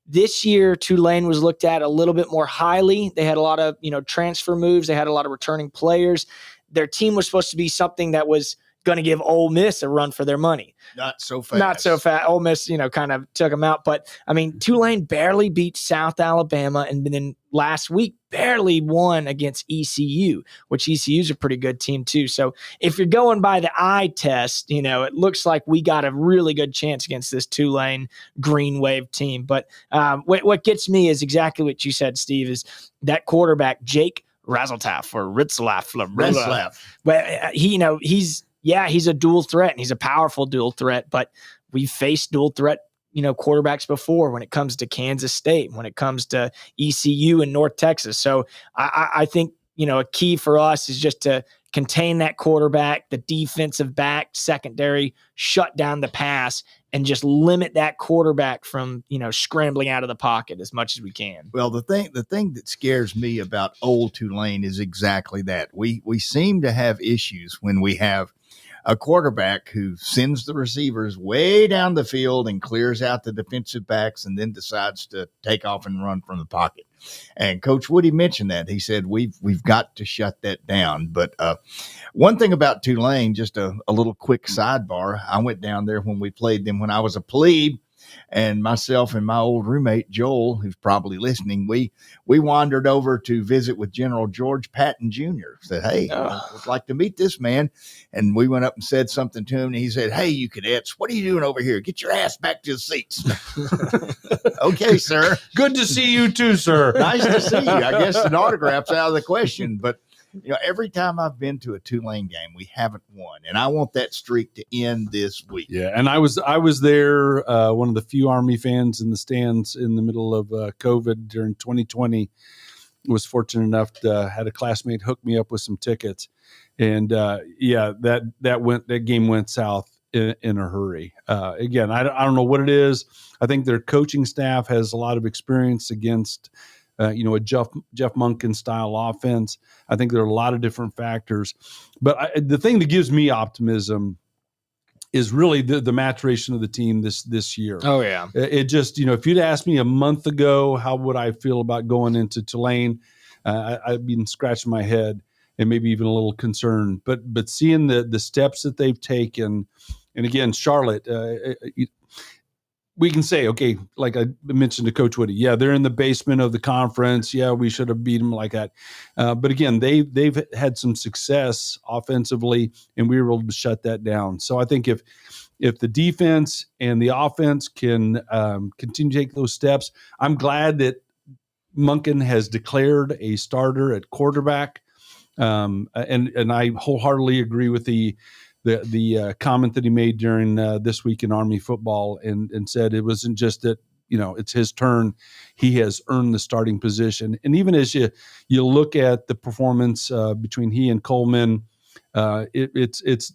This year, Tulane was looked at a little bit more highly. They had a lot of, transfer moves. They had a lot of returning players. Their team was supposed to be something that was going to give Ole Miss a run for their money. Not so fast. Ole Miss, kind of took them out. But, Tulane barely beat South Alabama, and then last week barely won against ECU, which ECU is a pretty good team too. So if you're going by the eye test, it looks like we got a really good chance against this Tulane Green Wave team. But what gets me is exactly what you said, Steve, is that quarterback, Jake Razzletaff or Ritzlaff. Well, he's a dual threat, and he's a powerful dual threat, but we've faced dual threat quarterbacks before when it comes to Kansas State, when it comes to ECU and North Texas. So I think, a key for us is just to contain that quarterback, the defensive back, secondary, shut down the pass, and just limit that quarterback from, scrambling out of the pocket as much as we can. Well, the thing that scares me about old Tulane is exactly that. We seem to have issues when we have a quarterback who sends the receivers way down the field and clears out the defensive backs and then decides to take off and run from the pocket. And Coach Woody mentioned that. He said, we've got to shut that down. But one thing about Tulane, just a little quick sidebar, I went down there when we played them when I was a plebe. And myself and my old roommate, Joel, who's probably listening, we wandered over to visit with General George Patton Jr. Said, hey, I'd like to meet this man. And we went up and said something to him. And he said, hey, you cadets, what are you doing over here? Get your ass back to the seats. Okay, sir. Good to see you too, sir. Nice to see you. I guess an autograph's out of the question. But every time I've been to a Tulane game, we haven't won, and I want that streak to end this week. Yeah, and I was there, one of the few Army fans in the stands in the middle of COVID during 2020. Was fortunate enough to had a classmate hook me up with some tickets, and that game went south in a hurry. Again, I don't know what it is. I think their coaching staff has a lot of experience against. A Jeff Monken style offense. I think there are a lot of different factors, but the thing that gives me optimism is really the maturation of the team this year. Oh, yeah. It just, if you'd asked me a month ago, how would I feel about going into Tulane, I'd been scratching my head and maybe even a little concerned. But seeing the steps that they've taken, and again, Charlotte, we can say, okay, like I mentioned to Coach Woody, yeah, they're in the basement of the conference. Yeah, we should have beat them like that. But again, they've had some success offensively, and we were able to shut that down. So I think if the defense and the offense can continue to take those steps, I'm glad that Monken has declared a starter at quarterback. And I wholeheartedly agree with the comment that he made during This Week in Army Football and said it wasn't just that, it's his turn. He has earned the starting position. And even as you look at the performance between he and Coleman, it's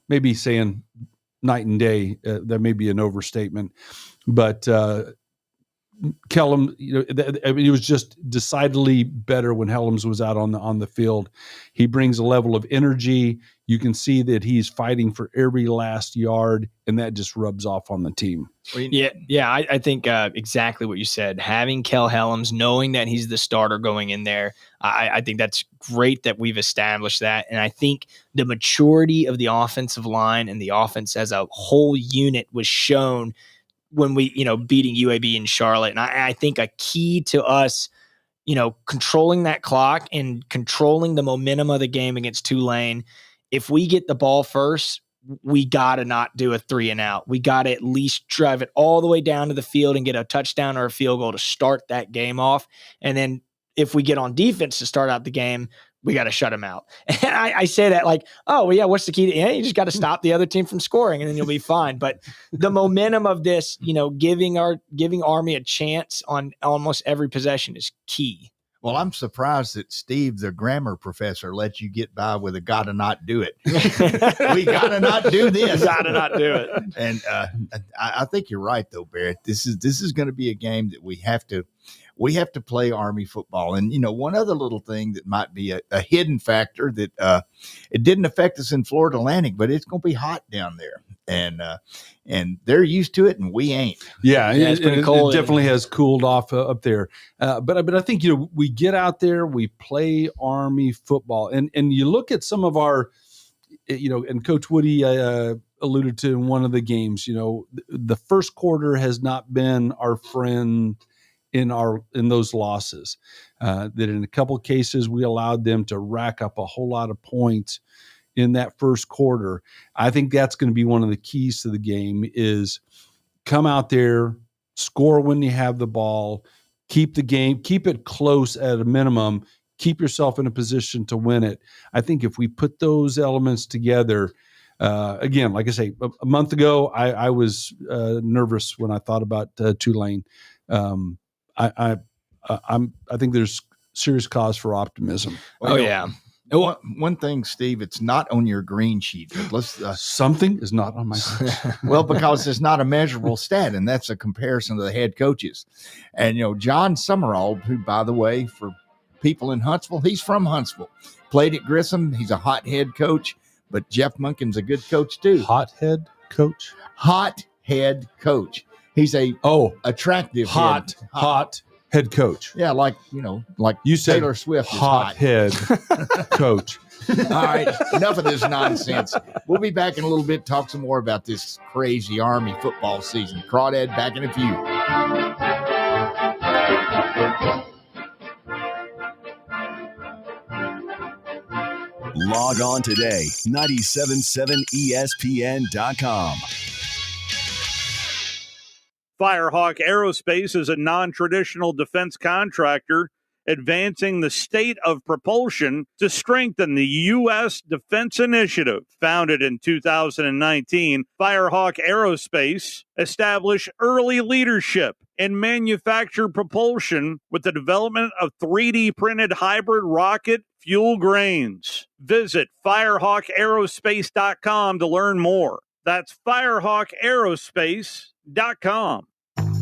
maybe saying night and day. That may be an overstatement, but Kellum, it was just decidedly better when Helms was out on the field. He brings a level of energy. You can see that he's fighting for every last yard, and that just rubs off on the team. Yeah. I think exactly what you said. Having Kel Helms, knowing that he's the starter going in there, I think that's great that we've established that. And I think the maturity of the offensive line and the offense as a whole unit was shown when we, beating UAB in Charlotte. And I think a key to us, controlling that clock and controlling the momentum of the game against Tulane, if we get the ball first, we got to not do a 3-and-out. We got to at least drive it all the way down to the field and get a touchdown or a field goal to start that game off. And then if we get on defense to start out the game, we got to shut them out. And I say that like, oh, well, yeah, what's the key? You just got to stop the other team from scoring, and then you'll be fine. But the momentum of this, giving Army a chance on almost every possession is key. Well, I'm surprised that Steve, the grammar professor, let you get by with a gotta not do it. We gotta not do this. Gotta not do it. And I think you're right, though, Barrett. This is going to be a game that we have to play Army football. And, one other little thing that might be a hidden factor that it didn't affect us in Florida Atlantic, but it's going to be hot down there. And they're used to it, and we ain't. Yeah, it's pretty cold. It definitely has cooled off up there. But I think, we get out there, we play Army football. And you look at some of our, and Coach Woody alluded to in one of the games, the first quarter has not been our friend in those losses, that in a couple of cases we allowed them to rack up a whole lot of points in that first quarter. I think that's going to be one of the keys to the game is come out there, score when you have the ball, keep it close at a minimum, keep yourself in a position to win it. I think if we put those elements together, again, like I say, a month ago, I was nervous when I thought about Tulane. I think there's serious cause for optimism. Oh yeah. One thing, Steve, it's not on your green sheet. But let's something is not on my green sheet. Well, because it's not a measurable stat, and that's a comparison to the head coaches. And John Summerall, who, by the way, for people in Huntsville, he's from Huntsville, played at Grissom. He's a hot head coach, but Jeff Monken's a good coach too. Hot head coach. He's a attractive hot head coach. Yeah, like you said, Taylor Swift is hot head coach. All right, enough of this nonsense. We'll be back in a little bit, talk some more about this crazy Army football season. Crawdad back in a few. Log on today, 977ESPN.com. Firehawk Aerospace is a non-traditional defense contractor advancing the state of propulsion to strengthen the U.S. Defense Initiative. Founded in 2019, Firehawk Aerospace established early leadership in manufactured propulsion with the development of 3D printed hybrid rocket fuel grains. Visit firehawkaerospace.com to learn more. That's firehawkaerospace.com.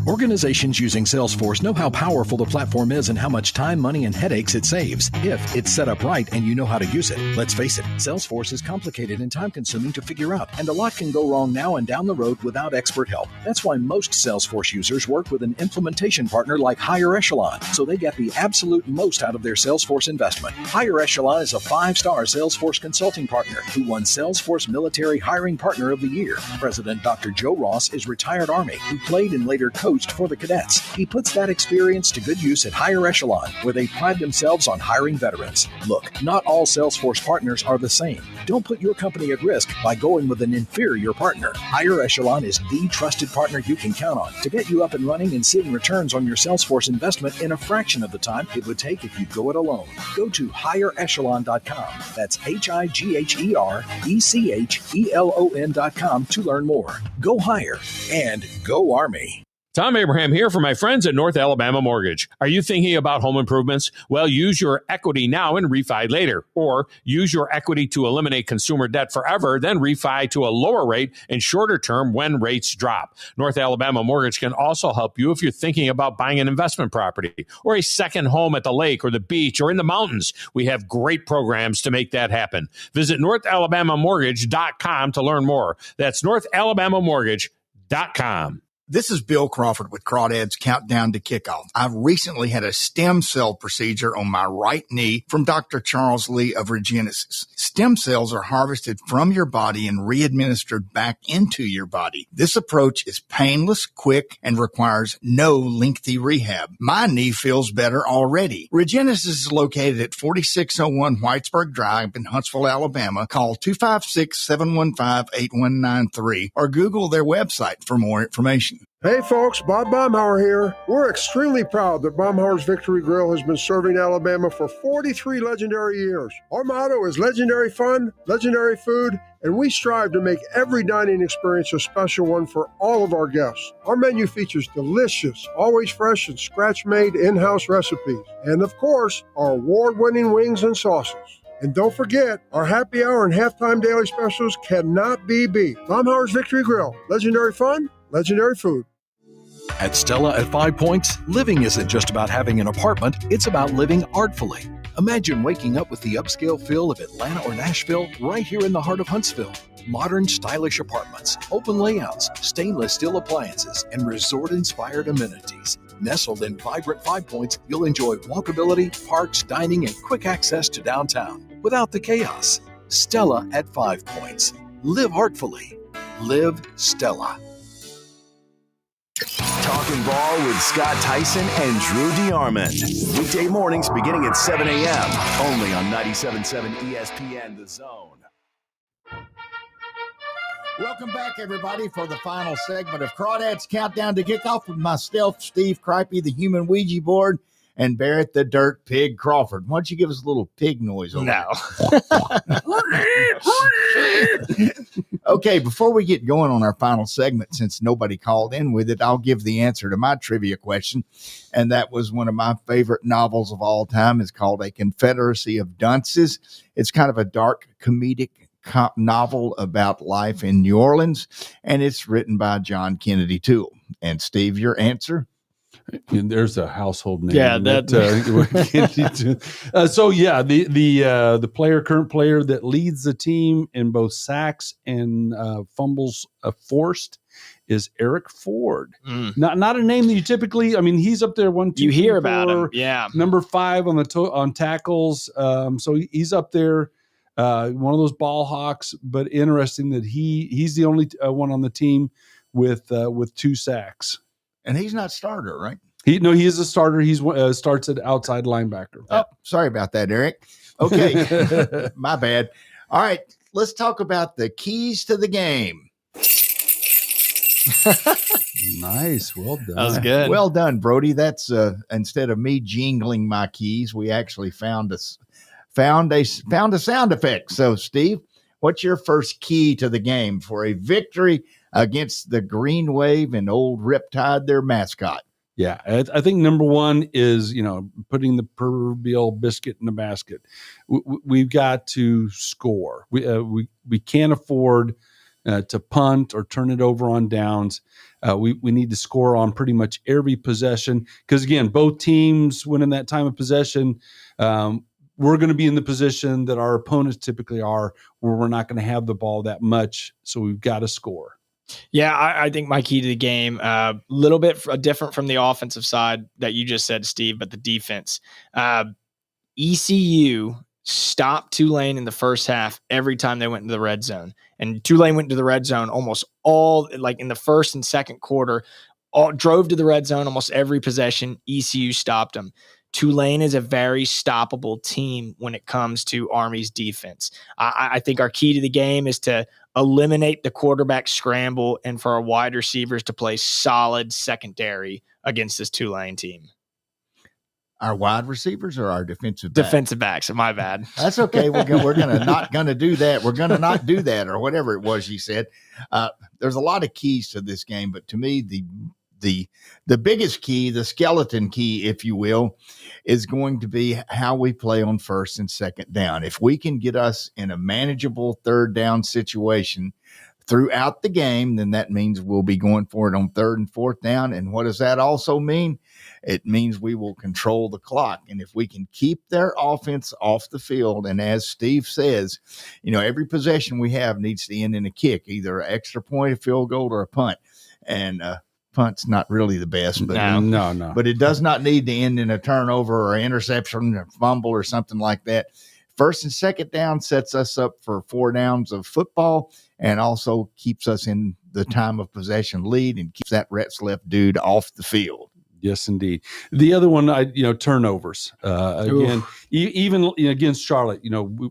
Organizations using Salesforce know how powerful the platform is and how much time, money, and headaches it saves if it's set up right and you know how to use it. Let's face it, Salesforce is complicated and time-consuming to figure out, and a lot can go wrong now and down the road without expert help. That's why most Salesforce users work with an implementation partner like Higher Echelon, so they get the absolute most out of their Salesforce investment. Higher Echelon is a 5-star Salesforce consulting partner who won Salesforce Military Hiring Partner of the Year. President Dr. Joe Ross is retired Army who played and later coached for the cadets. He puts that experience to good use at Higher Echelon, where they pride themselves on hiring veterans. Look, not all Salesforce partners are the same. Don't put your company at risk by going with an inferior partner. Higher Echelon is the trusted partner you can count on to get you up and running and seeing returns on your Salesforce investment in a fraction of the time it would take if you go it alone. Go to higherechelon.com. That's HIGHERECHELON.com to learn more. Go higher and go Army. Tom Abraham here for my friends at North Alabama Mortgage. Are you thinking about home improvements? Well, use your equity now and refi later. Or use your equity to eliminate consumer debt forever, then refi to a lower rate and shorter term when rates drop. North Alabama Mortgage can also help you if you're thinking about buying an investment property or a second home at the lake or the beach or in the mountains. We have great programs to make that happen. Visit NorthAlabamaMortgage.com to learn more. That's NorthAlabamaMortgage.com. This is Bill Crawford with Crawdads Countdown to Kickoff. I've recently had a stem cell procedure on my right knee from Dr. Charles Lee of Regenesis. Stem cells are harvested from your body and re-administered back into your body. This approach is painless, quick, and requires no lengthy rehab. My knee feels better already. Regenesis is located at 4601 Whitesburg Drive in Huntsville, Alabama. Call 256-715-8193 or Google their website for more information. Hey folks, Bob Baumhauer here. We're extremely proud that Baumhauer's Victory Grill has been serving Alabama for 43 legendary years. Our motto is legendary fun, legendary food, and we strive to make every dining experience a special one for all of our guests. Our menu features delicious, always fresh and scratch-made in-house recipes. And of course, our award-winning wings and sauces. And don't forget, our happy hour and halftime daily specials cannot be beat. Baumhauer's Victory Grill, legendary fun, legendary food. At Stella at 5 Points, living isn't just about having an apartment, it's about living artfully. Imagine waking up with the upscale feel of Atlanta or Nashville right here in the heart of Huntsville. Modern, stylish apartments, open layouts, stainless steel appliances, and resort-inspired amenities. Nestled in vibrant 5 Points, you'll enjoy walkability, parks, dining, and quick access to downtown without the chaos. Stella at 5 Points. Live artfully. Live Stella. Talking Ball with Scott Tyson and Drew DeArmond. Weekday mornings beginning at 7 a.m. Only on 97.7 ESPN The Zone. Welcome back, everybody, for the final segment of Crawdads Countdown to Kickoff with myself, Steve Cripey, the human Ouija board, and Barrett the Dirt Pig Crawford. Why don't you give us a little pig noise over there? Okay, before we get going on our final segment, since nobody called in with it, I'll give the answer to my trivia question. And that was one of my favorite novels of all time. It's called A Confederacy of Dunces. It's kind of a dark comedic novel about life in New Orleans, and it's written by John Kennedy Toole. And Steve, your answer? And there's a household name. Yeah, the current player that leads the team in both sacks and fumbles forced is Eric Ford. Not a name that you typically. I mean, he's up there 1, 2, you 3, hear 4, about him, yeah. Number 5 on tackles. So he's up there. One of those ball hawks. But interesting that he's the only one on the team with 2 sacks. And he's not starter, right? He is a starter. He's starts at outside linebacker. Oh, sorry about that, Eric. Okay, my bad. All right, let's talk about the keys to the game. Nice, well done. That was good. Well done, Brody. That's instead of me jingling my keys, we actually found a sound effect. So, Steve, what's your first key to the game for a victory against the Green Wave and old Riptide, their mascot? Yeah, I think number 1 is, putting the proverbial biscuit in the basket. We've got to score. We can't afford to punt or turn it over on downs. We need to score on pretty much every possession because, again, both teams, when in that time of possession, we're going to be in the position that our opponents typically are, where we're not going to have the ball that much. So we've got to score. Yeah, I think my key to the game, a little bit different from the offensive side that you just said, Steve, but the defense. ECU stopped Tulane in the first half every time they went into the red zone. And Tulane went into the red zone almost all, like in the first and second quarter, drove to the red zone almost every possession. ECU stopped them. Tulane is a very stoppable team when it comes to Army's defense. I think our key to the game is to eliminate the quarterback scramble and for our wide receivers to play solid secondary against this Tulane team. Our wide receivers or our defensive backs? Defensive backs. My bad. That's okay. We're not going to do that. We're going to not do that, or whatever it was you said. There's a lot of keys to this game, but to me, the biggest key, the skeleton key, if you will, is going to be how we play on first and second down. If we can get us in a manageable third down situation throughout the game, then that means we'll be going for it on third and fourth down. And what does that also mean? It means we will control the clock. And if we can keep their offense off the field, and as Steve says, every possession we have needs to end in a kick, either an extra point, a field goal, or a punt. And punt's not really the best, but no. But it does not need to end in a turnover or interception or fumble or something like that. First and second down sets us up for 4 downs of football and also keeps us in the time of possession lead and keeps that Retzlaff dude off the field. Yes, indeed. The other one, turnovers. Again, even against Charlotte, we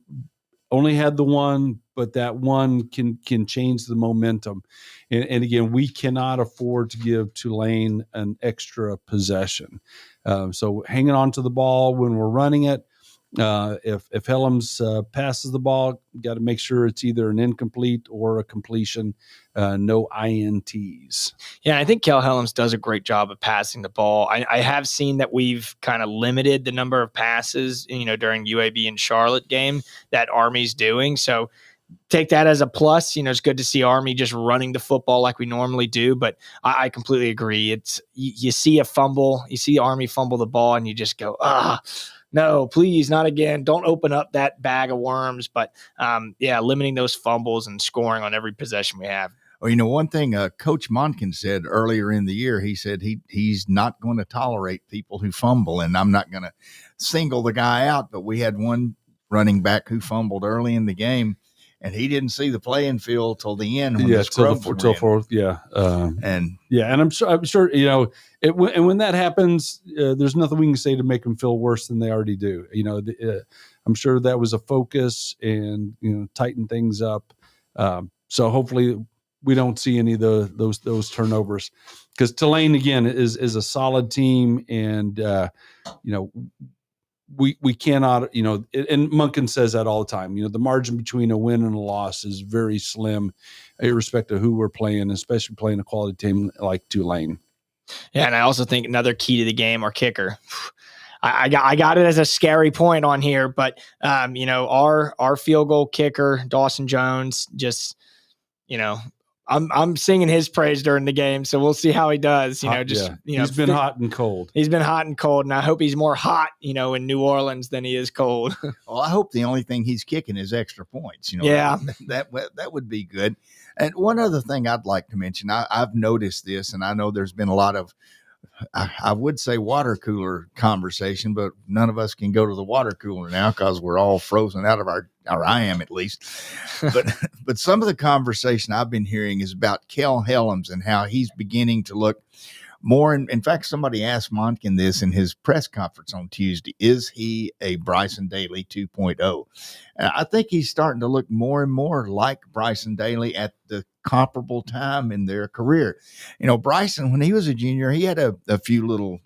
only had the one, but that one can change the momentum. And again, we cannot afford to give Tulane an extra possession. So hanging on to the ball when we're running it. If Helms passes the ball, got to make sure it's either an incomplete or a completion. No INTs. Yeah, I think Kel Helms does a great job of passing the ball. I have seen that we've kind of limited the number of passes, during UAB and Charlotte game that Army's doing. So take that as a plus. It's good to see Army just running the football like we normally do. But I completely agree. It's you see a fumble, you see Army fumble the ball, and you just go, no, please, not again. Don't open up that bag of worms. But, limiting those fumbles and scoring on every possession we have. Well, one thing Coach Monken said earlier in the year, he said he's not going to tolerate people who fumble, and I'm not going to single the guy out. But we had one running back who fumbled early in the game, and he didn't see the playing field till the end. When the scrubs till fourth, yeah. And I'm sure, and when that happens, there's nothing we can say to make them feel worse than they already do. I'm sure that was a focus and tighten things up. So hopefully we don't see any of those turnovers, because Tulane again is a solid team, and we cannot, and Monken says that all the time, the margin between a win and a loss is very slim, irrespective of who we're playing, especially playing a quality team like Tulane. Yeah. And I also think another key to the game, our kicker. I got it as a scary point on here, but our field goal kicker, Dawson Jones, just, I'm singing his praise during the game, so we'll see how he does. He's been hot and cold. He's been hot and cold, and I hope he's more hot, in New Orleans than he is cold. Well, I hope the only thing he's kicking is extra points. Yeah, that would be good. And one other thing I'd like to mention, I've noticed this, and I know there's been a lot of, I would say water cooler conversation, but none of us can go to the water cooler now because we're all frozen out of or I am at least. But some of the conversation I've been hearing is about Kel Helms and how he's beginning to look more. In fact, somebody asked Monken this in his press conference on Tuesday. Is he a Bryson Daly 2.0? And I think he's starting to look more and more like Bryson Daly at the comparable time in their career. Bryson, when he was a junior, he had a few little,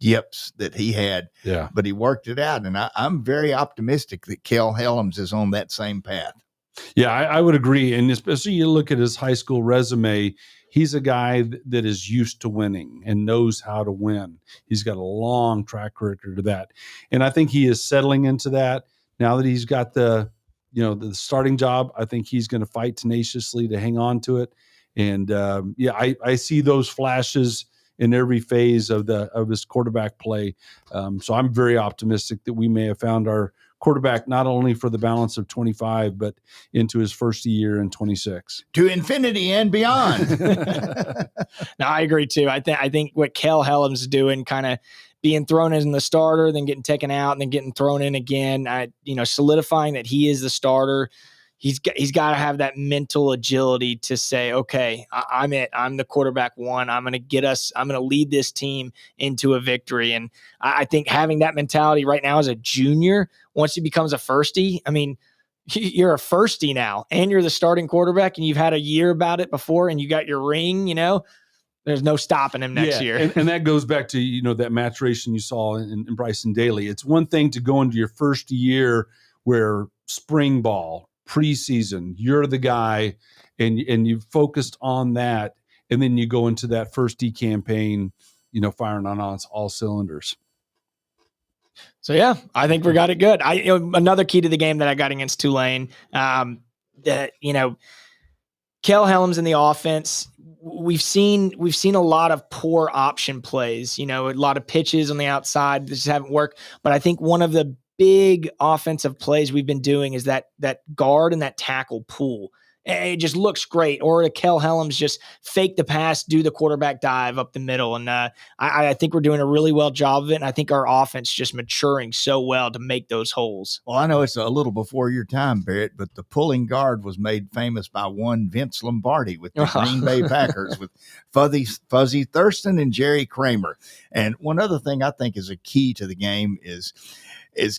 yips that he had, but he worked it out. And I'm very optimistic that Kel Helms is on that same path. Yeah, I would agree. And especially you look at his high school resume, he's a guy that is used to winning and knows how to win. He's got a long track record of that. And I think he is settling into that now that he's got the the starting job, I think he's going to fight tenaciously to hang on to it. And I see those flashes in every phase of his quarterback play. So I'm very optimistic that we may have found our quarterback not only for the balance of 25, but into his first year in 26. To infinity and beyond. No, I agree too. I think what Kel Hellam's doing, kind of being thrown in the starter, then getting taken out, and then getting thrown in again, solidifying that he is the starter. He's got to have that mental agility to say, okay, I'm it. I'm the quarterback one. I'm going to lead this team into a victory. And I think having that mentality right now as a junior, once he becomes a firstie, I mean, you're a firstie now and you're the starting quarterback and you've had a year about it before and you got your ring, there's no stopping him next year. And that goes back to, that maturation you saw in Bryson Daly. It's one thing to go into your first year where spring ball, preseason, you're the guy and you've focused on that. And then you go into that first D campaign, firing on all cylinders. So, yeah, I think we got it good. Another key to the game that I got against Tulane, Kel Hellam's in the offense. We've seen a lot of poor option plays, a lot of pitches on the outside that just haven't worked. But I think one of the big offensive plays we've been doing is that guard and that tackle pull. It just looks great. Or Kel Hellam's just fake the pass, do the quarterback dive up the middle. And I think we're doing a really well job of it. And I think our offense just maturing so well to make those holes. Well, I know it's a little before your time, Barrett, but the pulling guard was made famous by one Vince Lombardi with the Green Bay Packers with Fuzzy Thurston and Jerry Kramer. And one other thing I think is a key to the game is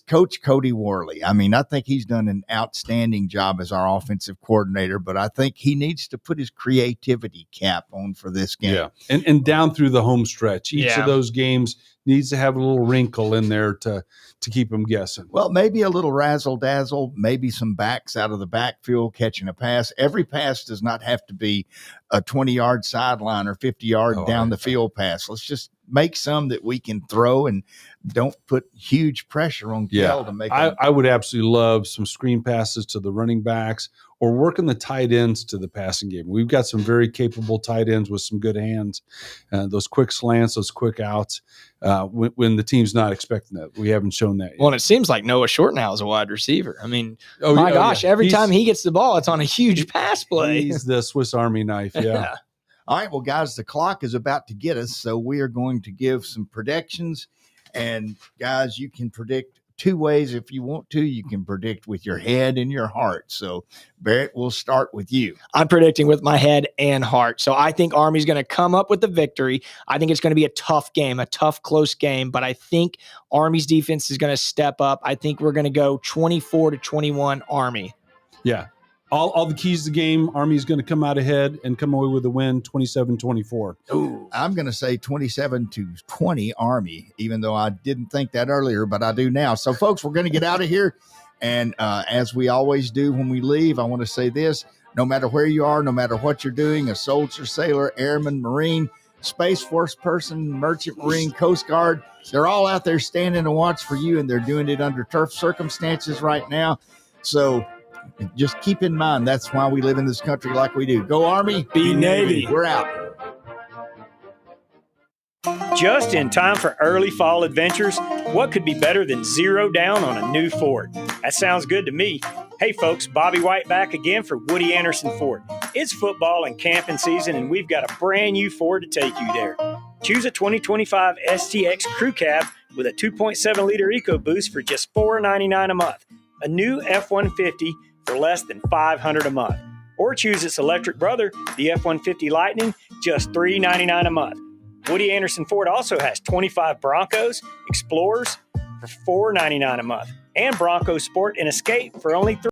Coach Cody Worley. I mean, I think he's done an outstanding job as our offensive coordinator, but I think he needs to put his creativity cap on for this game. Yeah, and down through the home stretch. Each of those games needs to have a little wrinkle in there to keep them guessing. Well, maybe a little razzle-dazzle, maybe some backs out of the backfield catching a pass. Every pass does not have to be a 20-yard sideline or 50-yard down the field pass. Let's just make some that we can throw and don't put huge pressure on Kel to make them. I would absolutely love some screen passes to the running backs or working the tight ends to the passing game. We've got some very capable tight ends with some good hands. Those quick slants, those quick outs, when the team's not expecting that. We haven't shown that yet. Well, and it seems like Noah Short now is a wide receiver. I mean, every time he gets the ball, it's on a huge pass play. He's the Swiss Army knife, yeah. All right, well, guys, the clock is about to get us, so we are going to give some predictions. And, guys, you can predict two ways if you want to. You can predict with your head and your heart. So, Barrett, we'll start with you. I'm predicting with my head and heart. So I think Army's going to come up with the victory. I think it's going to be a tough game, a tough, close game. But I think Army's defense is going to step up. I think we're going to go 24-21 Army. Yeah. All the keys to the game, Army's going to come out ahead and come away with a win, 27-24. Ooh, I'm going to say 27-20 Army, even though I didn't think that earlier, but I do now. So, folks, we're going to get out of here. And as we always do when we leave, I want to say this. No matter where you are, no matter what you're doing, a soldier, sailor, airman, Marine, Space Force person, Merchant Marine, Coast Guard, they're all out there standing to watch for you, and they're doing it under tough circumstances right now. So, just keep in mind, that's why we live in this country like we do. Go Army, be Navy. We're out. Just in time for early fall adventures, what could be better than zero down on a new Ford? That sounds good to me. Hey folks, Bobby White back again for Woody Anderson Ford. It's football and camping season, and we've got a brand new Ford to take you there. Choose a 2025 STX Crew Cab with a 2.7-liter EcoBoost for just $499 a month. A new F-150 for less than $500 a month. Or choose its electric brother, the F-150 Lightning, just $399 a month. Woody Anderson Ford also has 25 Broncos, Explorers for $499 a month, and Bronco Sport and Escape for only